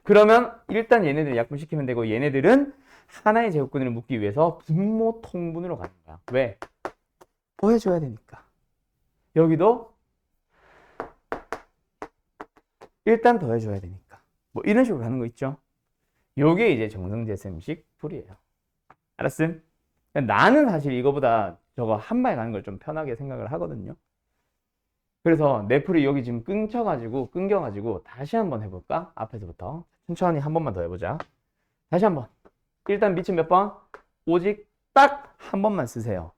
그러면 일단 얘네들 약분시키면 되고 얘네들은 하나의 제곱근을 묶기 위해서 분모 통분으로 가는 거야. 왜? 더해줘야 되니까. 여기도 일단 더해줘야 되니까. 뭐 이런 식으로 가는 거 있죠? 요게 이제 정승재 쌤식 풀이에요. 알았음? 나는 사실 이거보다 저거 한 방에 가는 걸 좀 편하게 생각을 하거든요. 그래서 내 풀이 여기 지금 끊겨가지고 다시 한번 해볼까? 앞에서부터 천천히 한 번만 더 해보자. 다시 한번. 일단 미친 몇 번? 오직 딱 한 번만 쓰세요.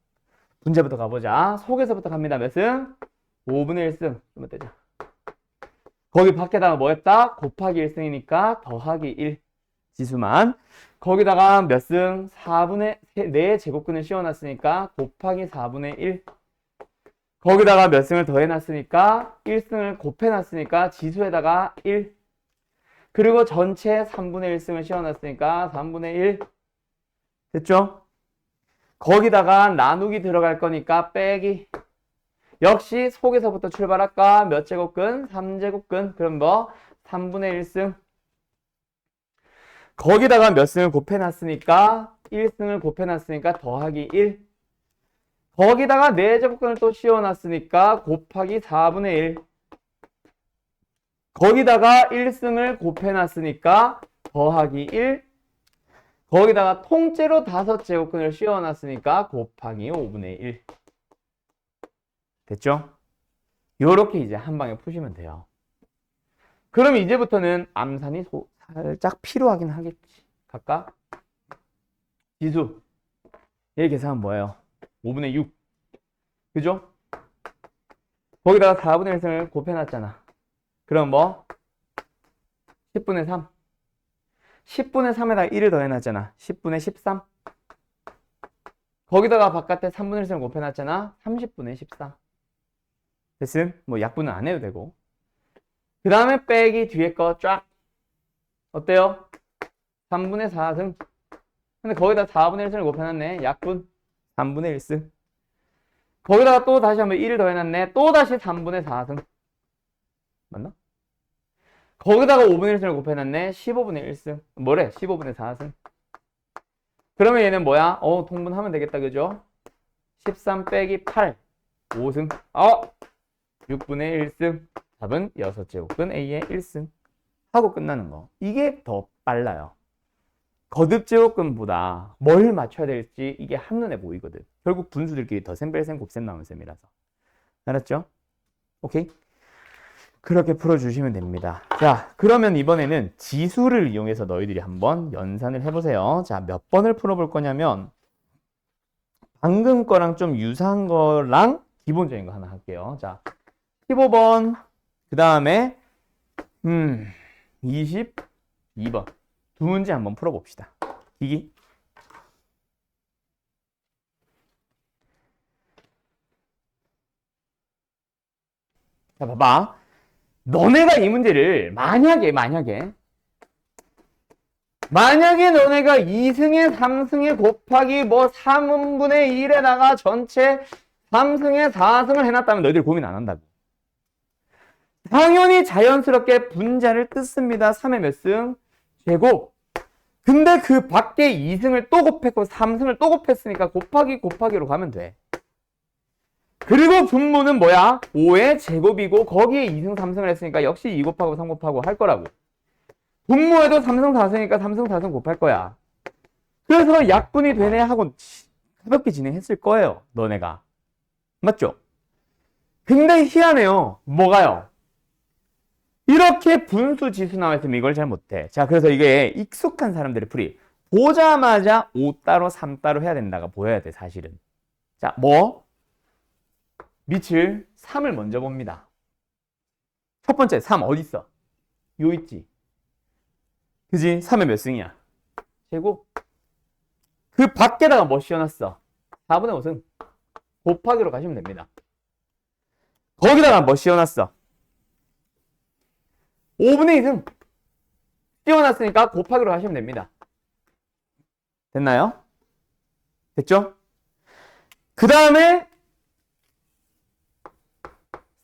문제부터 가보자. 속에서부터 갑니다. 몇 승? 5분의 1승. 좀 떼자. 거기 밖에다가 뭐 했다? 곱하기 1승이니까 더하기 1 지수만. 거기다가 몇 승? 4 제곱근을 씌워놨으니까 곱하기 4분의 1. 거기다가 몇 승을 더해놨으니까 1승을 곱해놨으니까 지수에다가 1. 그리고 전체 3분의 1승을 씌워놨으니까 3분의 1. 됐죠? 거기다가 나누기 들어갈 거니까 빼기. 역시 속에서부터 출발할까? 몇 제곱근? 3제곱근. 그럼 뭐? 3분의 1승. 거기다가 몇 승을 곱해놨으니까 1승을 곱해놨으니까 더하기 1. 거기다가 4제곱근을 또 씌워놨으니까 곱하기 4분의 1. 거기다가 1승을 곱해놨으니까 더하기 1. 거기다가 통째로 5제곱근을 씌워놨으니까 곱하기 5분의 1. 됐죠? 요렇게 이제 한 방에 푸시면 돼요. 그럼 이제부터는 암산이 살짝 필요하긴 하겠지. 갈까? 지수. 얘 계산은 뭐예요? 5분의 6. 그죠? 거기다가 4분의 1승을 곱해놨잖아. 그럼 뭐? 10분의 3. 10분의 3에다가 1을 더해놨잖아. 10분의 13. 거기다가 바깥에 3분의 1승을 곱해놨잖아. 30분의 14. 됐음? 뭐 약분은 안 해도 되고. 그 다음에 빼기 뒤에 거 쫙. 어때요? 3분의 4승. 근데 거기다 4분의 1승을 곱해놨네. 약분 3분의 1승. 거기다가 또 다시 한번 1을 더해놨네. 또 다시 3분의 4승. 맞나? 거기다가 5분의 1승을 곱해놨네. 15분의 1승. 뭐래? 15분의 4승. 그러면 얘는 뭐야? 통분하면 되겠다. 그죠? 13 빼기 8. 5승. 6분의 1승. 답은 6제곱근 A의 1승. 하고 끝나는 거. 이게 더 빨라요. 거듭제곱근보다 뭘 맞춰야 될지 이게 한눈에 보이거든. 결국 분수들끼리 더셈, 뺄셈, 곱셈, 나눗셈이라서. 알았죠? 오케이? 그렇게 풀어주시면 됩니다. 자, 그러면 이번에는 지수를 이용해서 너희들이 한번 연산을 해보세요. 자, 몇 번을 풀어볼 거냐면 방금 거랑 좀 유사한 거랑 기본적인 거 하나 할게요. 자, 15번, 그 다음에 22번 두 문제 한번 풀어봅시다. 기기. 자, 봐봐. 너네가 이 문제를 만약에 너네가 2승에 3승에 곱하기 뭐 3분의 1에다가 전체 3승에 4승을 해놨다면 너희들 고민 안 한다고. 당연히 자연스럽게 분자를 뜯습니다. 3의 몇 승? 제곱. 근데 그 밖에 2승을 또 곱했고 3승을 또 곱했으니까 곱하기로 가면 돼. 그리고 분모는 뭐야? 5의 제곱이고 거기에 2승 3승을 했으니까 역시 2 곱하고 3 곱하고 할 거라고. 분모에도 3승 4승이니까 3승 4승 곱할 거야. 그래서 약분이 되네 하고 가볍게 진행했을 거예요. 너네가. 맞죠? 굉장히 희한해요. 뭐가요? 이렇게 분수 지수 나와있으면 이걸 잘 못해. 자, 그래서 이게 익숙한 사람들의 풀이 보자마자 5 따로 3 따로 해야 된다가 보여야 돼, 사실은. 자, 뭐? 밑을 3을 먼저 봅니다. 첫 번째 3 어디 있어? 요 있지. 그지? 3의 몇 승이야? 제곱. 그 밖에다가 뭐 씌워놨어? 4분의 5승. 곱하기로 가시면 됩니다. 거기다가 뭐 씌워놨어? 5분의 2승. 씌워놨으니까 곱하기로 하시면 됩니다. 됐나요? 됐죠? 그 다음에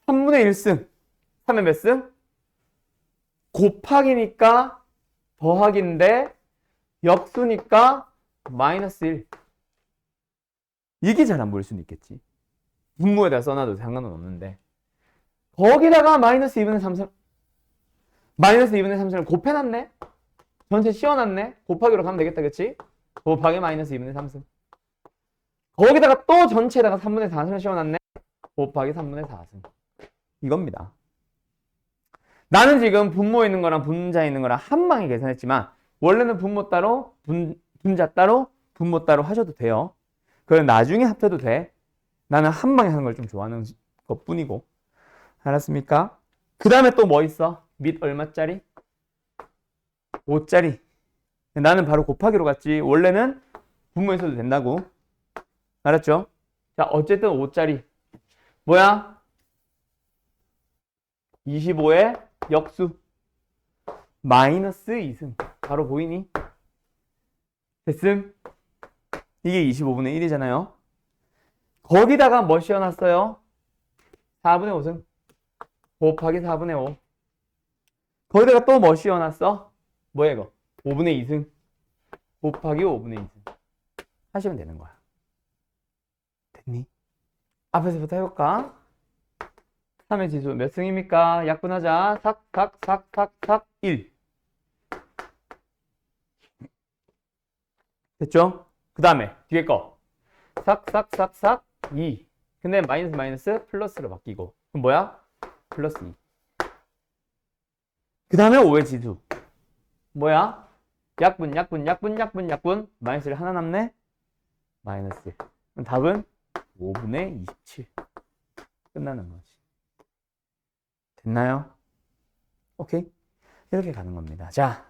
3분의 1승. 3의 몇 승? 곱하기니까 더하기인데 역수니까 마이너스 1. 이게 잘 안 보일 수는 있겠지. 분모에다 써놔도 상관은 없는데 거기다가 마이너스 2분의 3승 마이너스 2분의 3승을 곱해놨네? 전체 씌워놨네? 곱하기로 가면 되겠다, 그치? 곱하기 마이너스 2분의 3승. 거기다가 또 전체에다가 3분의 4승을 씌워놨네? 곱하기 3분의 4승. 이겁니다. 나는 지금 분모에 있는 거랑 분자에 있는 거랑 한 방에 계산했지만 원래는 분모 따로, 분자 따로, 분모 따로 하셔도 돼요. 그럼 나중에 합쳐도 돼. 나는 한 방에 하는 걸 좀 좋아하는 것 뿐이고. 알았습니까? 그 다음에 또 뭐 있어? 밑 얼마짜리? 5짜리. 나는 바로 곱하기로 갔지. 원래는 분모에 써도 된다고. 알았죠? 자, 어쨌든 5짜리. 뭐야? 25의 역수. 마이너스 2승. 바로 보이니? 됐음? 이게 25분의 1이잖아요. 거기다가 뭐 씌워놨어요? 4분의 5승. 곱하기 4분의 5. 거기다가 또 뭐 씌워놨어? 뭐야 이거? 5분의 2승. 곱하기 5분의 2승. 하시면 되는 거야. 됐니? 앞에서부터 해볼까? 3의 지수 몇 승입니까? 약분하자. 삭 1. 됐죠? 그 다음에 뒤에 거 삭 2. 근데 마이너스 플러스로 바뀌고 그럼 뭐야? 플러스 2. 그 다음에 5의 지수 뭐야? 약분 마이너스를 하나 남네? 마이너스. 그럼 답은 5분의 27 끝나는 거지. 됐나요? 오케이? 이렇게 가는 겁니다. 자,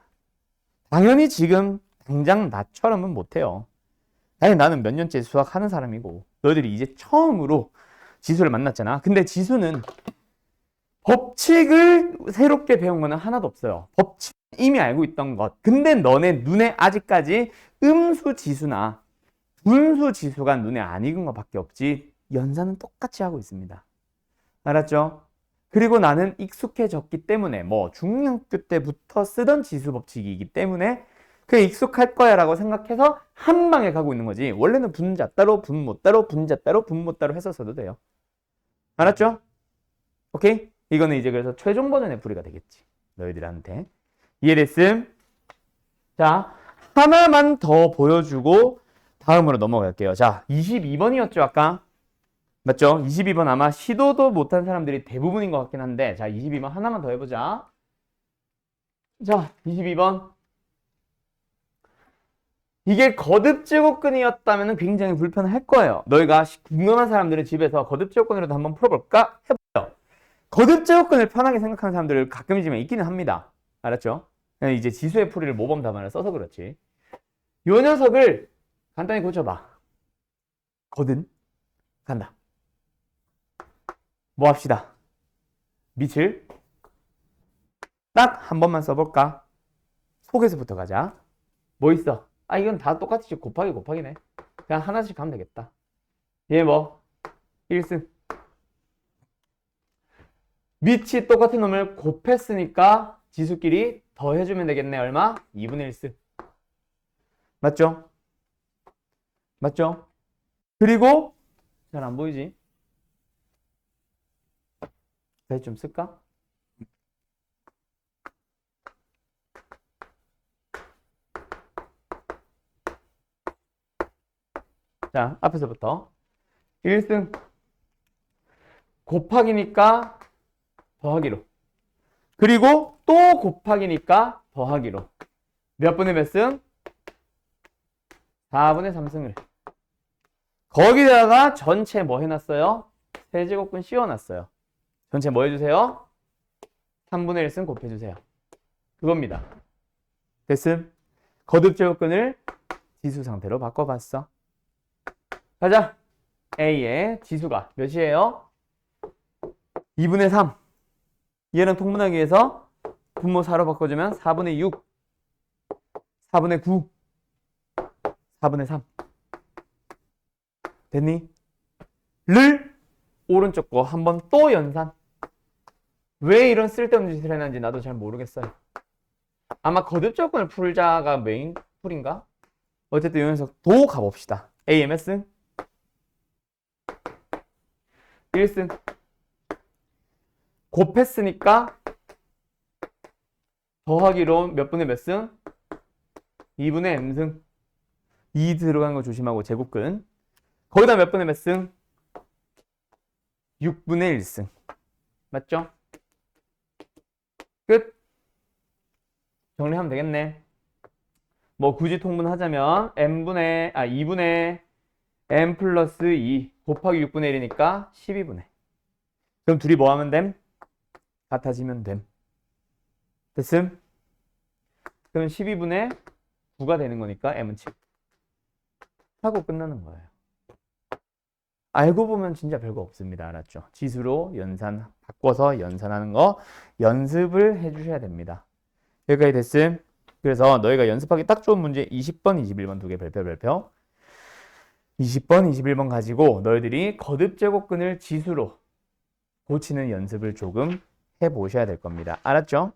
당연히 지금 당장 나처럼은 못해요. 아니, 나는 몇 년째 수학하는 사람이고 너희들이 이제 처음으로 지수를 만났잖아. 근데 지수는 법칙을 새롭게 배운 거는 하나도 없어요. 법칙 이미 알고 있던 것. 근데 너네 눈에 아직까지 음수 지수나 분수 지수가 눈에 안 익은 것밖에 없지 연산은 똑같이 하고 있습니다. 알았죠? 그리고 나는 익숙해졌기 때문에 뭐 중학교 때부터 쓰던 지수 법칙이기 때문에 그게 익숙할 거야 라고 생각해서 한 방에 가고 있는 거지. 원래는 분자 따로 분모 따로 분자 따로 분모 따로 했었어도 돼요. 알았죠? 오케이? 이거는 이제 그래서 최종 버전의 풀이가 되겠지. 너희들한테. 이해됐음? 자, 하나만 더 보여주고 다음으로 넘어갈게요. 자, 22번이었죠, 아까? 맞죠? 22번 아마 시도도 못한 사람들이 대부분인 것 같긴 한데, 자, 22번 하나만 더 해보자. 자, 22번. 이게 거듭제곱근이었다면 굉장히 불편할 거예요. 너희가 궁금한 사람들은 집에서 거듭제곱근으로도 한번 풀어볼까? 해보세요. 거듭제곱근을 편하게 생각하는 사람들 가끔이지만 있기는 합니다. 알았죠? 이제 지수의 풀이를 모범 답안을 써서 그렇지. 요 녀석을 간단히 고쳐봐. 거듭 간다. 뭐 합시다. 밑을 딱 한 번만 써볼까? 속에서부터 가자. 뭐 있어? 아, 이건 다 똑같이 곱하기 곱하기네. 그냥 하나씩 가면 되겠다. 얘 뭐? 1승. 밑이 똑같은 놈을 곱했으니까 지수끼리 더해주면 되겠네. 얼마? 2분의 1승. 맞죠? 맞죠? 그리고 잘 안 보이지? 다시 좀 쓸까? 자, 앞에서부터 1승 곱하기니까 더하기로. 그리고 또 곱하기니까 더하기로. 몇 분의 몇 승? 4분의 3승을. 거기다가 전체 뭐 해놨어요? 세제곱근 씌워놨어요. 전체 뭐 해주세요? 3분의 1승 곱해주세요. 그겁니다. 됐음? 거듭제곱근을 지수 상태로 바꿔봤어. 가자. A의 지수가 몇이에요? 2분의 3. 얘랑 통분하기 위해서 분모 4로 바꿔주면 4분의 6, 4분의 9, 4분의 3. 됐니? 를 오른쪽 거 한번 또 연산. 왜 이런 쓸데없는 짓을 해놨는지 나도 잘 모르겠어요. 아마 거듭조건을 풀자가 메인 풀인가? 어쨌든 이 녀석 도 가봅시다. AMS 1승 곱했으니까 더하기로 몇 분의 몇 승? 2분의 M승. 2 들어간 거 조심하고 제곱근. 거기다 몇 분의 몇 승? 6분의 1승. 맞죠? 끝. 정리하면 되겠네. 뭐 굳이 통분하자면 2분의 m 플러스 2 곱하기 6분의 1이니까 12분의. 그럼 둘이 뭐 하면 됨? 같아지면 됨. 됐음? 그럼 12분의 9가 되는 거니까 m은 7. 하고 끝나는 거예요. 알고 보면 진짜 별거 없습니다. 알았죠? 지수로 바꿔서 연산하는 거 연습을 해주셔야 됩니다. 여기까지 됐음? 그래서 너희가 연습하기 딱 좋은 문제 20번, 21번 두 개 별표. 20번, 21번 가지고 너희들이 거듭제곱근을 지수로 고치는 연습을 조금 해보셔야 될 겁니다. 알았죠?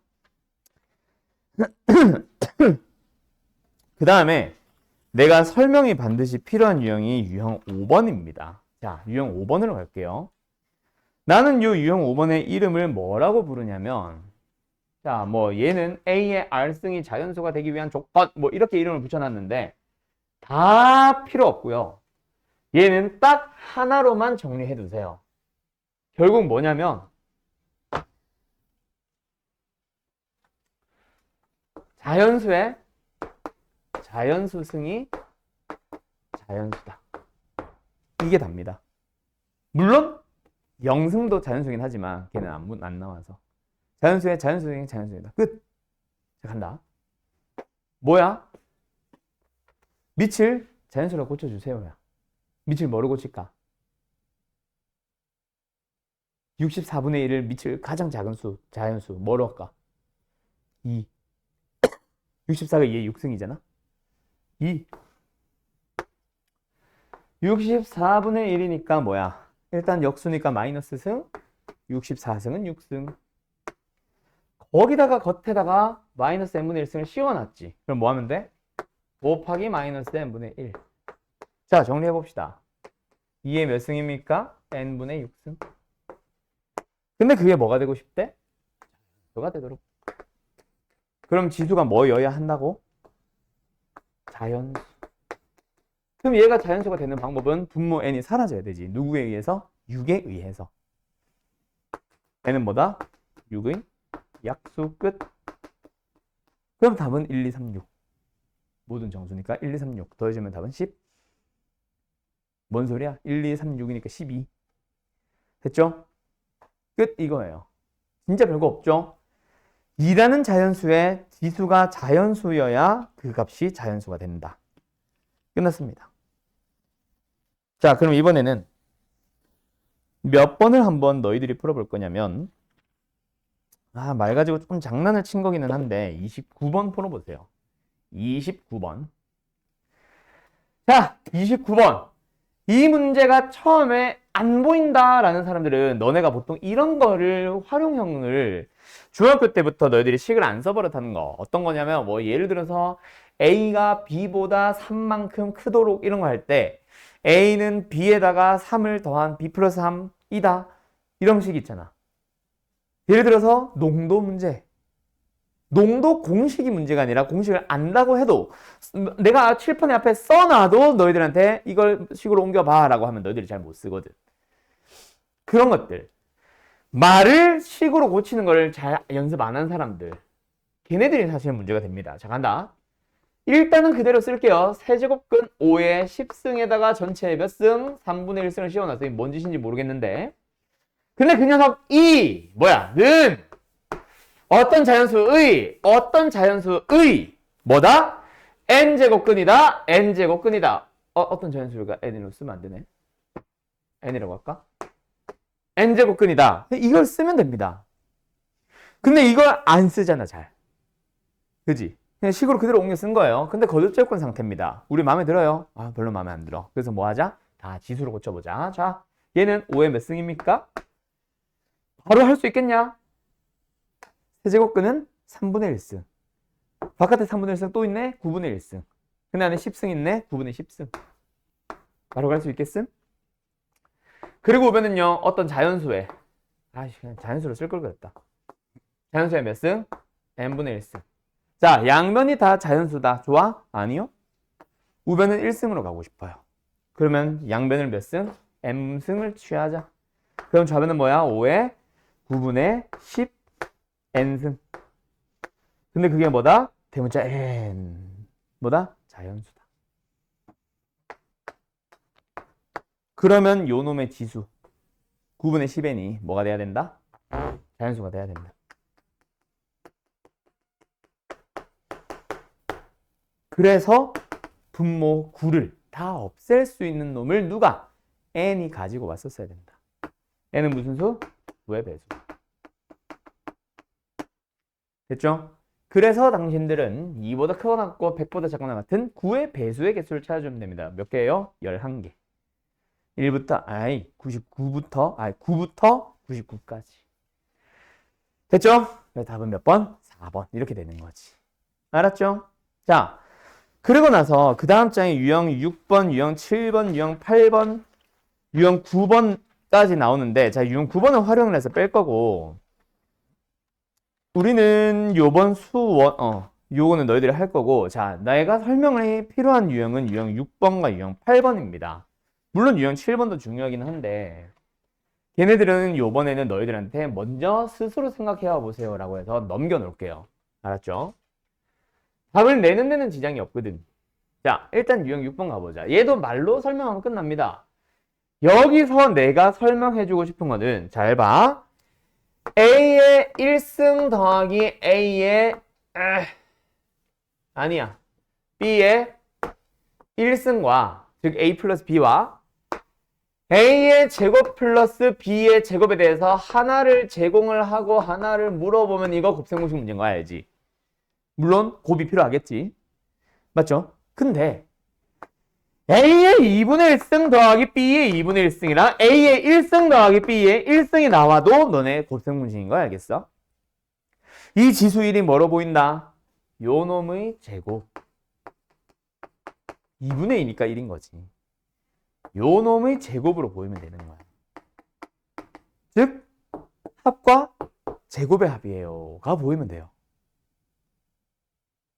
그 다음에 내가 설명이 반드시 필요한 유형이 유형 5번입니다. 자, 유형 5번으로 갈게요. 나는 이 유형 5번의 이름을 뭐라고 부르냐면, 자, 뭐 얘는 A의 R승이 자연수가 되기 위한 조건, 뭐 이렇게 이름을 붙여놨는데 다 필요 없고요. 얘는 딱 하나로만 정리해 두세요. 결국 뭐냐면 자연수승이 자연수다. 이게 답니다. 물론 영승도 자연수긴 하지만 걔는 안 나와서 자연수승이 자연수이다. 끝. 자, 간다. 뭐야? 밑을 자연수로 고쳐주세요야. 밑을 뭐로 고칠까? 64분의 1을 밑을 가장 작은 수, 자연수 뭐로 할까? 2. 64가 2의 6승이잖아. 2. 64분의 1이니까 뭐야? 일단 역수니까 마이너스 승, 64승은 6승. 거기다가 겉에다가 마이너스 n분의 1승을 씌워놨지. 그럼 뭐 하면 돼? 곱하기 마이너스 n분의 1. 자, 정리해봅시다. 2의 몇 승입니까? n분의 6승. 근데 그게 뭐가 되고 싶대? 자연수가 되도록. 그럼 지수가 뭐여야 한다고? 자연수. 그럼 얘가 자연수가 되는 방법은 분모 n이 사라져야 되지. 누구에 의해서? 6에 의해서. n은 뭐다? 6의 약수 끝. 그럼 답은 1, 2, 3, 6. 모든 정수니까 1, 2, 3, 6. 더해주면 답은 10. 뭔 소리야? 1, 2, 3, 6이니까 12. 됐죠? 끝 이거예요. 진짜 별거 없죠? 2라는 자연수의 지수가 자연수여야 그 값이 자연수가 된다. 끝났습니다. 자, 그럼 이번에는 몇 번을 한번 너희들이 풀어볼 거냐면 말 가지고 조금 장난을 친 거기는 한데 29번 풀어보세요. 29번. 자, 29번. 이 문제가 처음에 안 보인다라는 사람들은 너네가 보통 이런 거를 활용형을 중학교 때부터 너희들이 식을 안 써버릇하는 거 어떤 거냐면 뭐 예를 들어서 A가 B보다 3만큼 크도록 이런 거 할 때 A는 B에다가 3을 더한 B 플러스 3이다 이런 식 있잖아. 예를 들어서 농도 문제. 농도 공식이 문제가 아니라 공식을 안다고 해도 내가 칠판에 앞에 써놔도 너희들한테 이걸 식으로 옮겨봐 라고 하면 너희들이 잘 못 쓰거든. 그런 것들. 말을 식으로 고치는 걸 잘 연습 안 한 사람들. 걔네들이 사실 문제가 됩니다. 자, 간다. 일단은 그대로 쓸게요. 세제곱근 5의 10승에다가 전체의 몇 승? 3분의 1승을 씌워놨어요. 뭔 짓인지 모르겠는데. 근데 그 녀석 는 어떤 자연수의 뭐다? n제곱근이다. n제곱근이다. 어떤 자연수가 n으로 쓰면 안 되네. n이라고 할까? n제곱근이다. 이걸 쓰면 됩니다. 근데 이걸 안 쓰잖아, 잘. 그지? 그냥 식으로 그대로 옮겨 쓴 거예요. 근데 거듭제곱근 상태입니다. 우리 마음에 들어요? 별로 마음에 안 들어. 그래서 뭐 하자? 다 지수로 고쳐보자. 자, 얘는 5의 몇 승입니까? 바로 할 수 있겠냐? 세제곱근은 3분의 1승. 바깥에 3분의 1승 또 있네? 9분의 1승. 근데 안에 10승 있네? 9분의 10승. 바로 갈 수 있겠음? 그리고 오면은요, 어떤 자연수에. 그냥 자연수로 쓸 걸 그랬다. 자연수의 몇 승? n분의 1승. 자, 양면이 다 자연수다. 좋아? 아니요? 우변은 1승으로 가고 싶어요. 그러면 양변을 몇 승? m승을 취하자. 그럼 좌변은 뭐야? 5의 9분의 10 n승. 근데 그게 뭐다? 대문자 n. 뭐다? 자연수다. 그러면 요 놈의 지수 9분의 10n이 뭐가 돼야 된다? 자연수가 돼야 된다. 그래서 분모 9를 다 없앨 수 있는 놈을 누가? n이 가지고 왔었어야 된다. n은 무슨 수? 9의 배수. 됐죠? 그래서 당신들은 2보다 크거나 같고 100보다 작거나 같은 9의 배수의 개수를 찾아주면 됩니다. 몇 개예요? 11개. 9부터 99까지. 됐죠? 그래서 답은 몇 번? 4번. 이렇게 되는 거지. 알았죠? 자, 그리고 나서 그 다음 장에 유형 6번, 유형 7번, 유형 8번, 유형 9번까지 나오는데 자, 유형 9번은 활용을 해서 뺄 거고 우리는 요번 수원, 요거는 너희들이 할 거고 자, 내가 설명을 필요한 유형은 유형 6번과 유형 8번입니다. 물론 유형 7번도 중요하긴 한데 걔네들은 요번에는 너희들한테 먼저 스스로 생각해 보세요 라고 해서 넘겨 놓을게요. 알았죠? 답을 내는 데는 지장이 없거든. 자, 일단 유형 6번 가보자. 얘도 말로 설명하면 끝납니다. 여기서 내가 설명해주고 싶은 거는 잘 봐. A의 1승 더하기 A의 아니야. B의 1승과 즉 A 플러스 B와 A의 제곱 플러스 B의 제곱에 대해서 하나를 제공을 하고 하나를 물어보면 이거 곱셈공식 문제인 거 알지? 물론 곱이 필요하겠지. 맞죠? 근데 A의 2분의 1승 더하기 B의 2분의 1승이랑 A의 1승 더하기 B의 1승이 나와도 너네 곱셈공식인 거 알겠어? 이 지수 1이 뭐로 보인다? 요 놈의 제곱. 2분의 2니까 1인 거지. 요 놈의 제곱으로 보이면 되는 거야. 즉 합과 제곱의 합이에요가 보이면 돼요.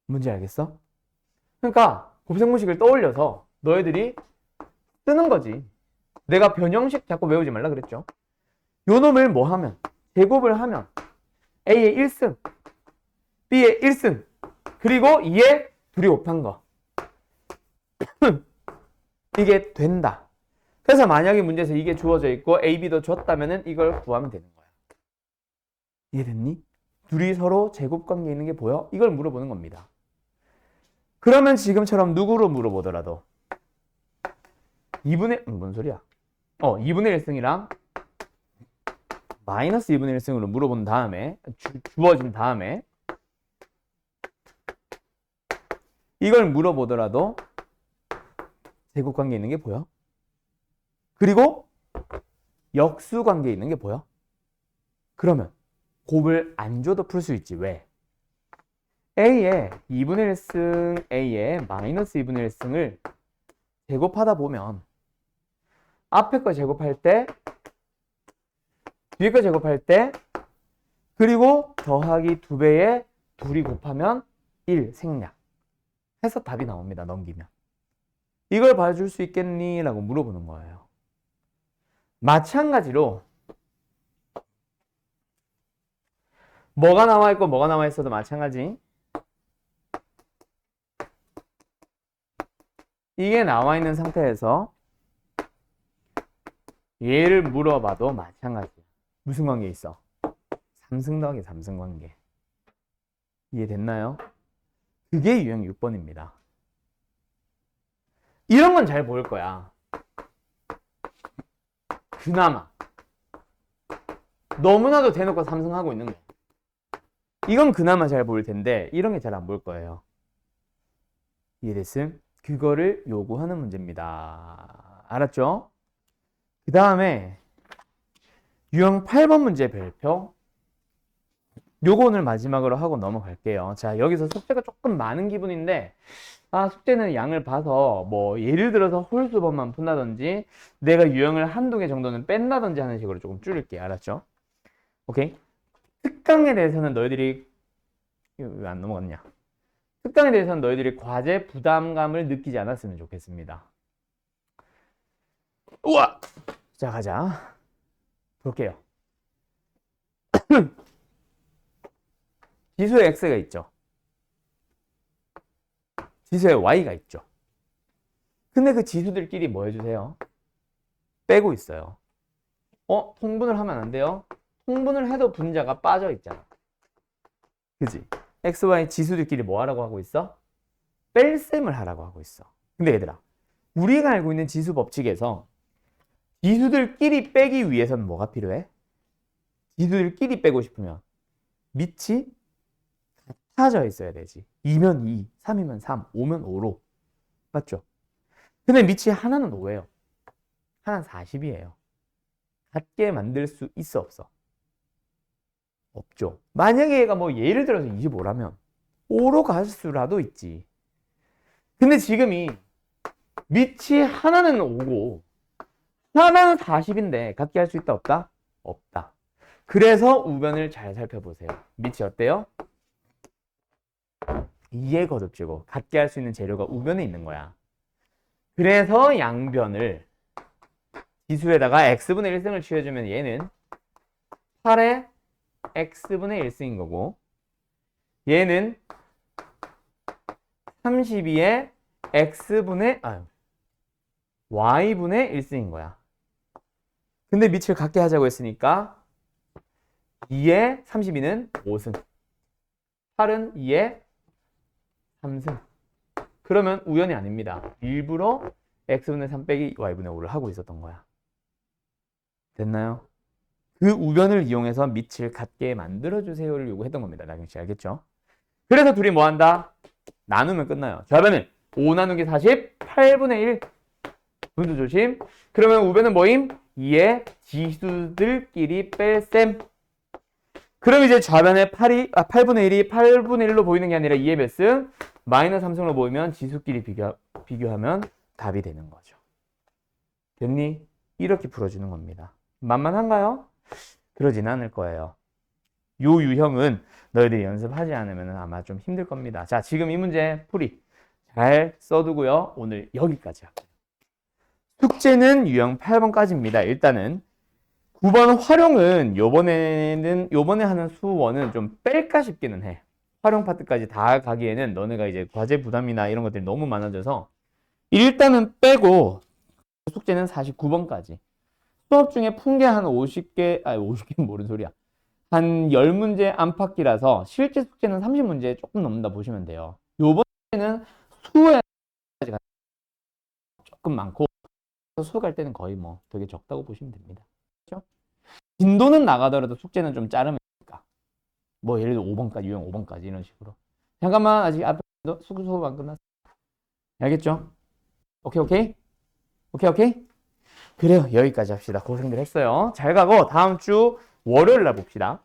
뭔지 알겠어? 그러니까 곱셈공식을 떠올려서 너희들이 쓰는 거지. 내가 변형식 자꾸 외우지 말라 그랬죠. 요 놈을 뭐 하면? 제곱을 하면 A의 1승, B의 1승, 그리고 2의 둘이 곱한 거. 이게 된다. 그래서 만약에 문제에서 이게 주어져 있고 A, B도 줬다면 이걸 구하면 되는 거야. 이해됐니? 둘이 서로 제곱관계에 있는 게 보여? 이걸 물어보는 겁니다. 그러면 지금처럼 누구로 물어보더라도 2분의 뭔 소리야? 2분의 1승이랑 마이너스 2분의 1승으로 물어본 다음에 주어진 다음에 이걸 물어보더라도 제곱관계에 있는 게 보여? 그리고 역수관계에 있는 게 보여? 그러면 곱을 안 줘도 풀 수 있지. 왜? A의 2분의 1승, A의 마이너스 2분의 1승을 제곱하다 보면 앞에 거 제곱할 때, 뒤에 거 제곱할 때, 그리고 더하기 2배에 둘이 곱하면 1 생략 해서 답이 나옵니다. 넘기면. 이걸 봐줄 수 있겠니? 라고 물어보는 거예요. 마찬가지로 뭐가 나와 있고 뭐가 나와 있어도 마찬가지. 이게 나와 있는 상태에서 얘를 물어봐도 마찬가지야. 무슨 관계 있어? 3승 더하기 3승 관계. 이해됐나요? 그게 유형 6번입니다. 이런 건 잘 보일 거야. 그나마. 너무나도 대놓고 3승 하고 있는 거. 이건 그나마 잘 보일 텐데 이런 게 잘 안 보일 거예요. 이해됐음? 그거를 요구하는 문제입니다. 알았죠? 그 다음에 유형 8번 문제 별표. 요거 오늘 마지막으로 하고 넘어갈게요. 자, 여기서 숙제가 조금 많은 기분인데 숙제는 양을 봐서 뭐 예를 들어서 홀수법만 푼다든지 내가 유형을 한두 개 정도는 뺀다든지 하는 식으로 조금 줄일게요. 알았죠? 오케이? 특강에 대해서는 너희들이 왜 안 넘어갔냐? 특강에 대해서는 너희들이 과제 부담감을 느끼지 않았으면 좋겠습니다. 우와! 자, 가자. 볼게요. 지수에 x가 있죠. 지수에 y가 있죠. 근데 그 지수들끼리 뭐 해주세요? 빼고 있어요. 통분을 하면 안 돼요? 통분을 해도 분자가 빠져 있잖아. 그지? x, y 지수들끼리 뭐 하라고 하고 있어? 뺄셈을 하라고 하고 있어. 근데 얘들아, 우리가 알고 있는 지수 법칙에서 지수들끼리 빼기 위해서는 뭐가 필요해? 지수들끼리 빼고 싶으면 밑이 같아져 있어야 되지. 2면 2, 3이면 3, 5면 5로. 맞죠? 근데 밑이 하나는 5예요. 하나는 40이에요. 같게 만들 수 있어, 없어? 없죠. 만약에 얘가 뭐 예를 들어서 25라면 5로 갈 수라도 있지. 근데 지금이 밑이 하나는 5고 하나는 40인데 같게 할 수 있다, 없다? 없다. 그래서 우변을 잘 살펴보세요. 밑이 어때요? 2의 거듭지고 같게 할 수 있는 재료가 우변에 있는 거야. 그래서 양변을 지수에다가 x분의 1승을 취해주면 얘는 8의 x분의 1승인 거고 얘는 32의 y분의 1승인 거야. 근데 밑을 같게 하자고 했으니까 2의 32는 5승 8은 2의 3승. 그러면 우연이 아닙니다. 일부러 x분의 3 빼기 y분의 5를 하고 있었던 거야. 됐나요? 그 우변을 이용해서 밑을 같게 만들어주세요를 요구했던 겁니다. 나경씨 알겠죠? 그래서 둘이 뭐 한다? 나누면 끝나요. 좌변은 5 나누기 40, 8분의 1. 분수 조심. 그러면 우변은 뭐임? 2의 지수들끼리 뺄셈. 그럼 이제 좌변에 8분의 1이 8분의 1로 보이는 게 아니라 2의 몇 승? 마이너스 3승으로 보이면 지수끼리 비교하면 답이 되는 거죠. 됐니? 이렇게 풀어주는 겁니다. 만만한가요? 그러진 않을 거예요. 요 유형은 너희들이 연습하지 않으면 아마 좀 힘들 겁니다. 자, 지금 이 문제 풀이 잘 써두고요. 오늘 여기까지 할게요. 숙제는 유형 8번까지입니다. 일단은 9번 활용은 요번에 하는 수원은 좀 뺄까 싶기는 해. 활용 파트까지 다 가기에는 너네가 이제 과제 부담이나 이런 것들이 너무 많아져서 일단은 빼고 숙제는 49번까지. 수업 중에 푼 게 한 50개, 아니 50개는 모르는 소리야. 한 10문제 안팎이라서 실제 숙제는 30문제 조금 넘는다 보시면 돼요. 요번에는 수에 조금 많고 수 갈 때는 거의 뭐 되게 적다고 보시면 됩니다. 그렇죠? 진도는 나가더라도 숙제는 좀 자르니까 뭐 예를 들어 5번까지 유형 5번까지 이런 식으로. 잠깐만 아직 앞에 수업 안 끝났어. 알겠죠? 오케이 오케이? 오케이 오케이? 그래요. 여기까지 합시다. 고생들 했어요. 잘 가고 다음 주 월요일 날 봅시다.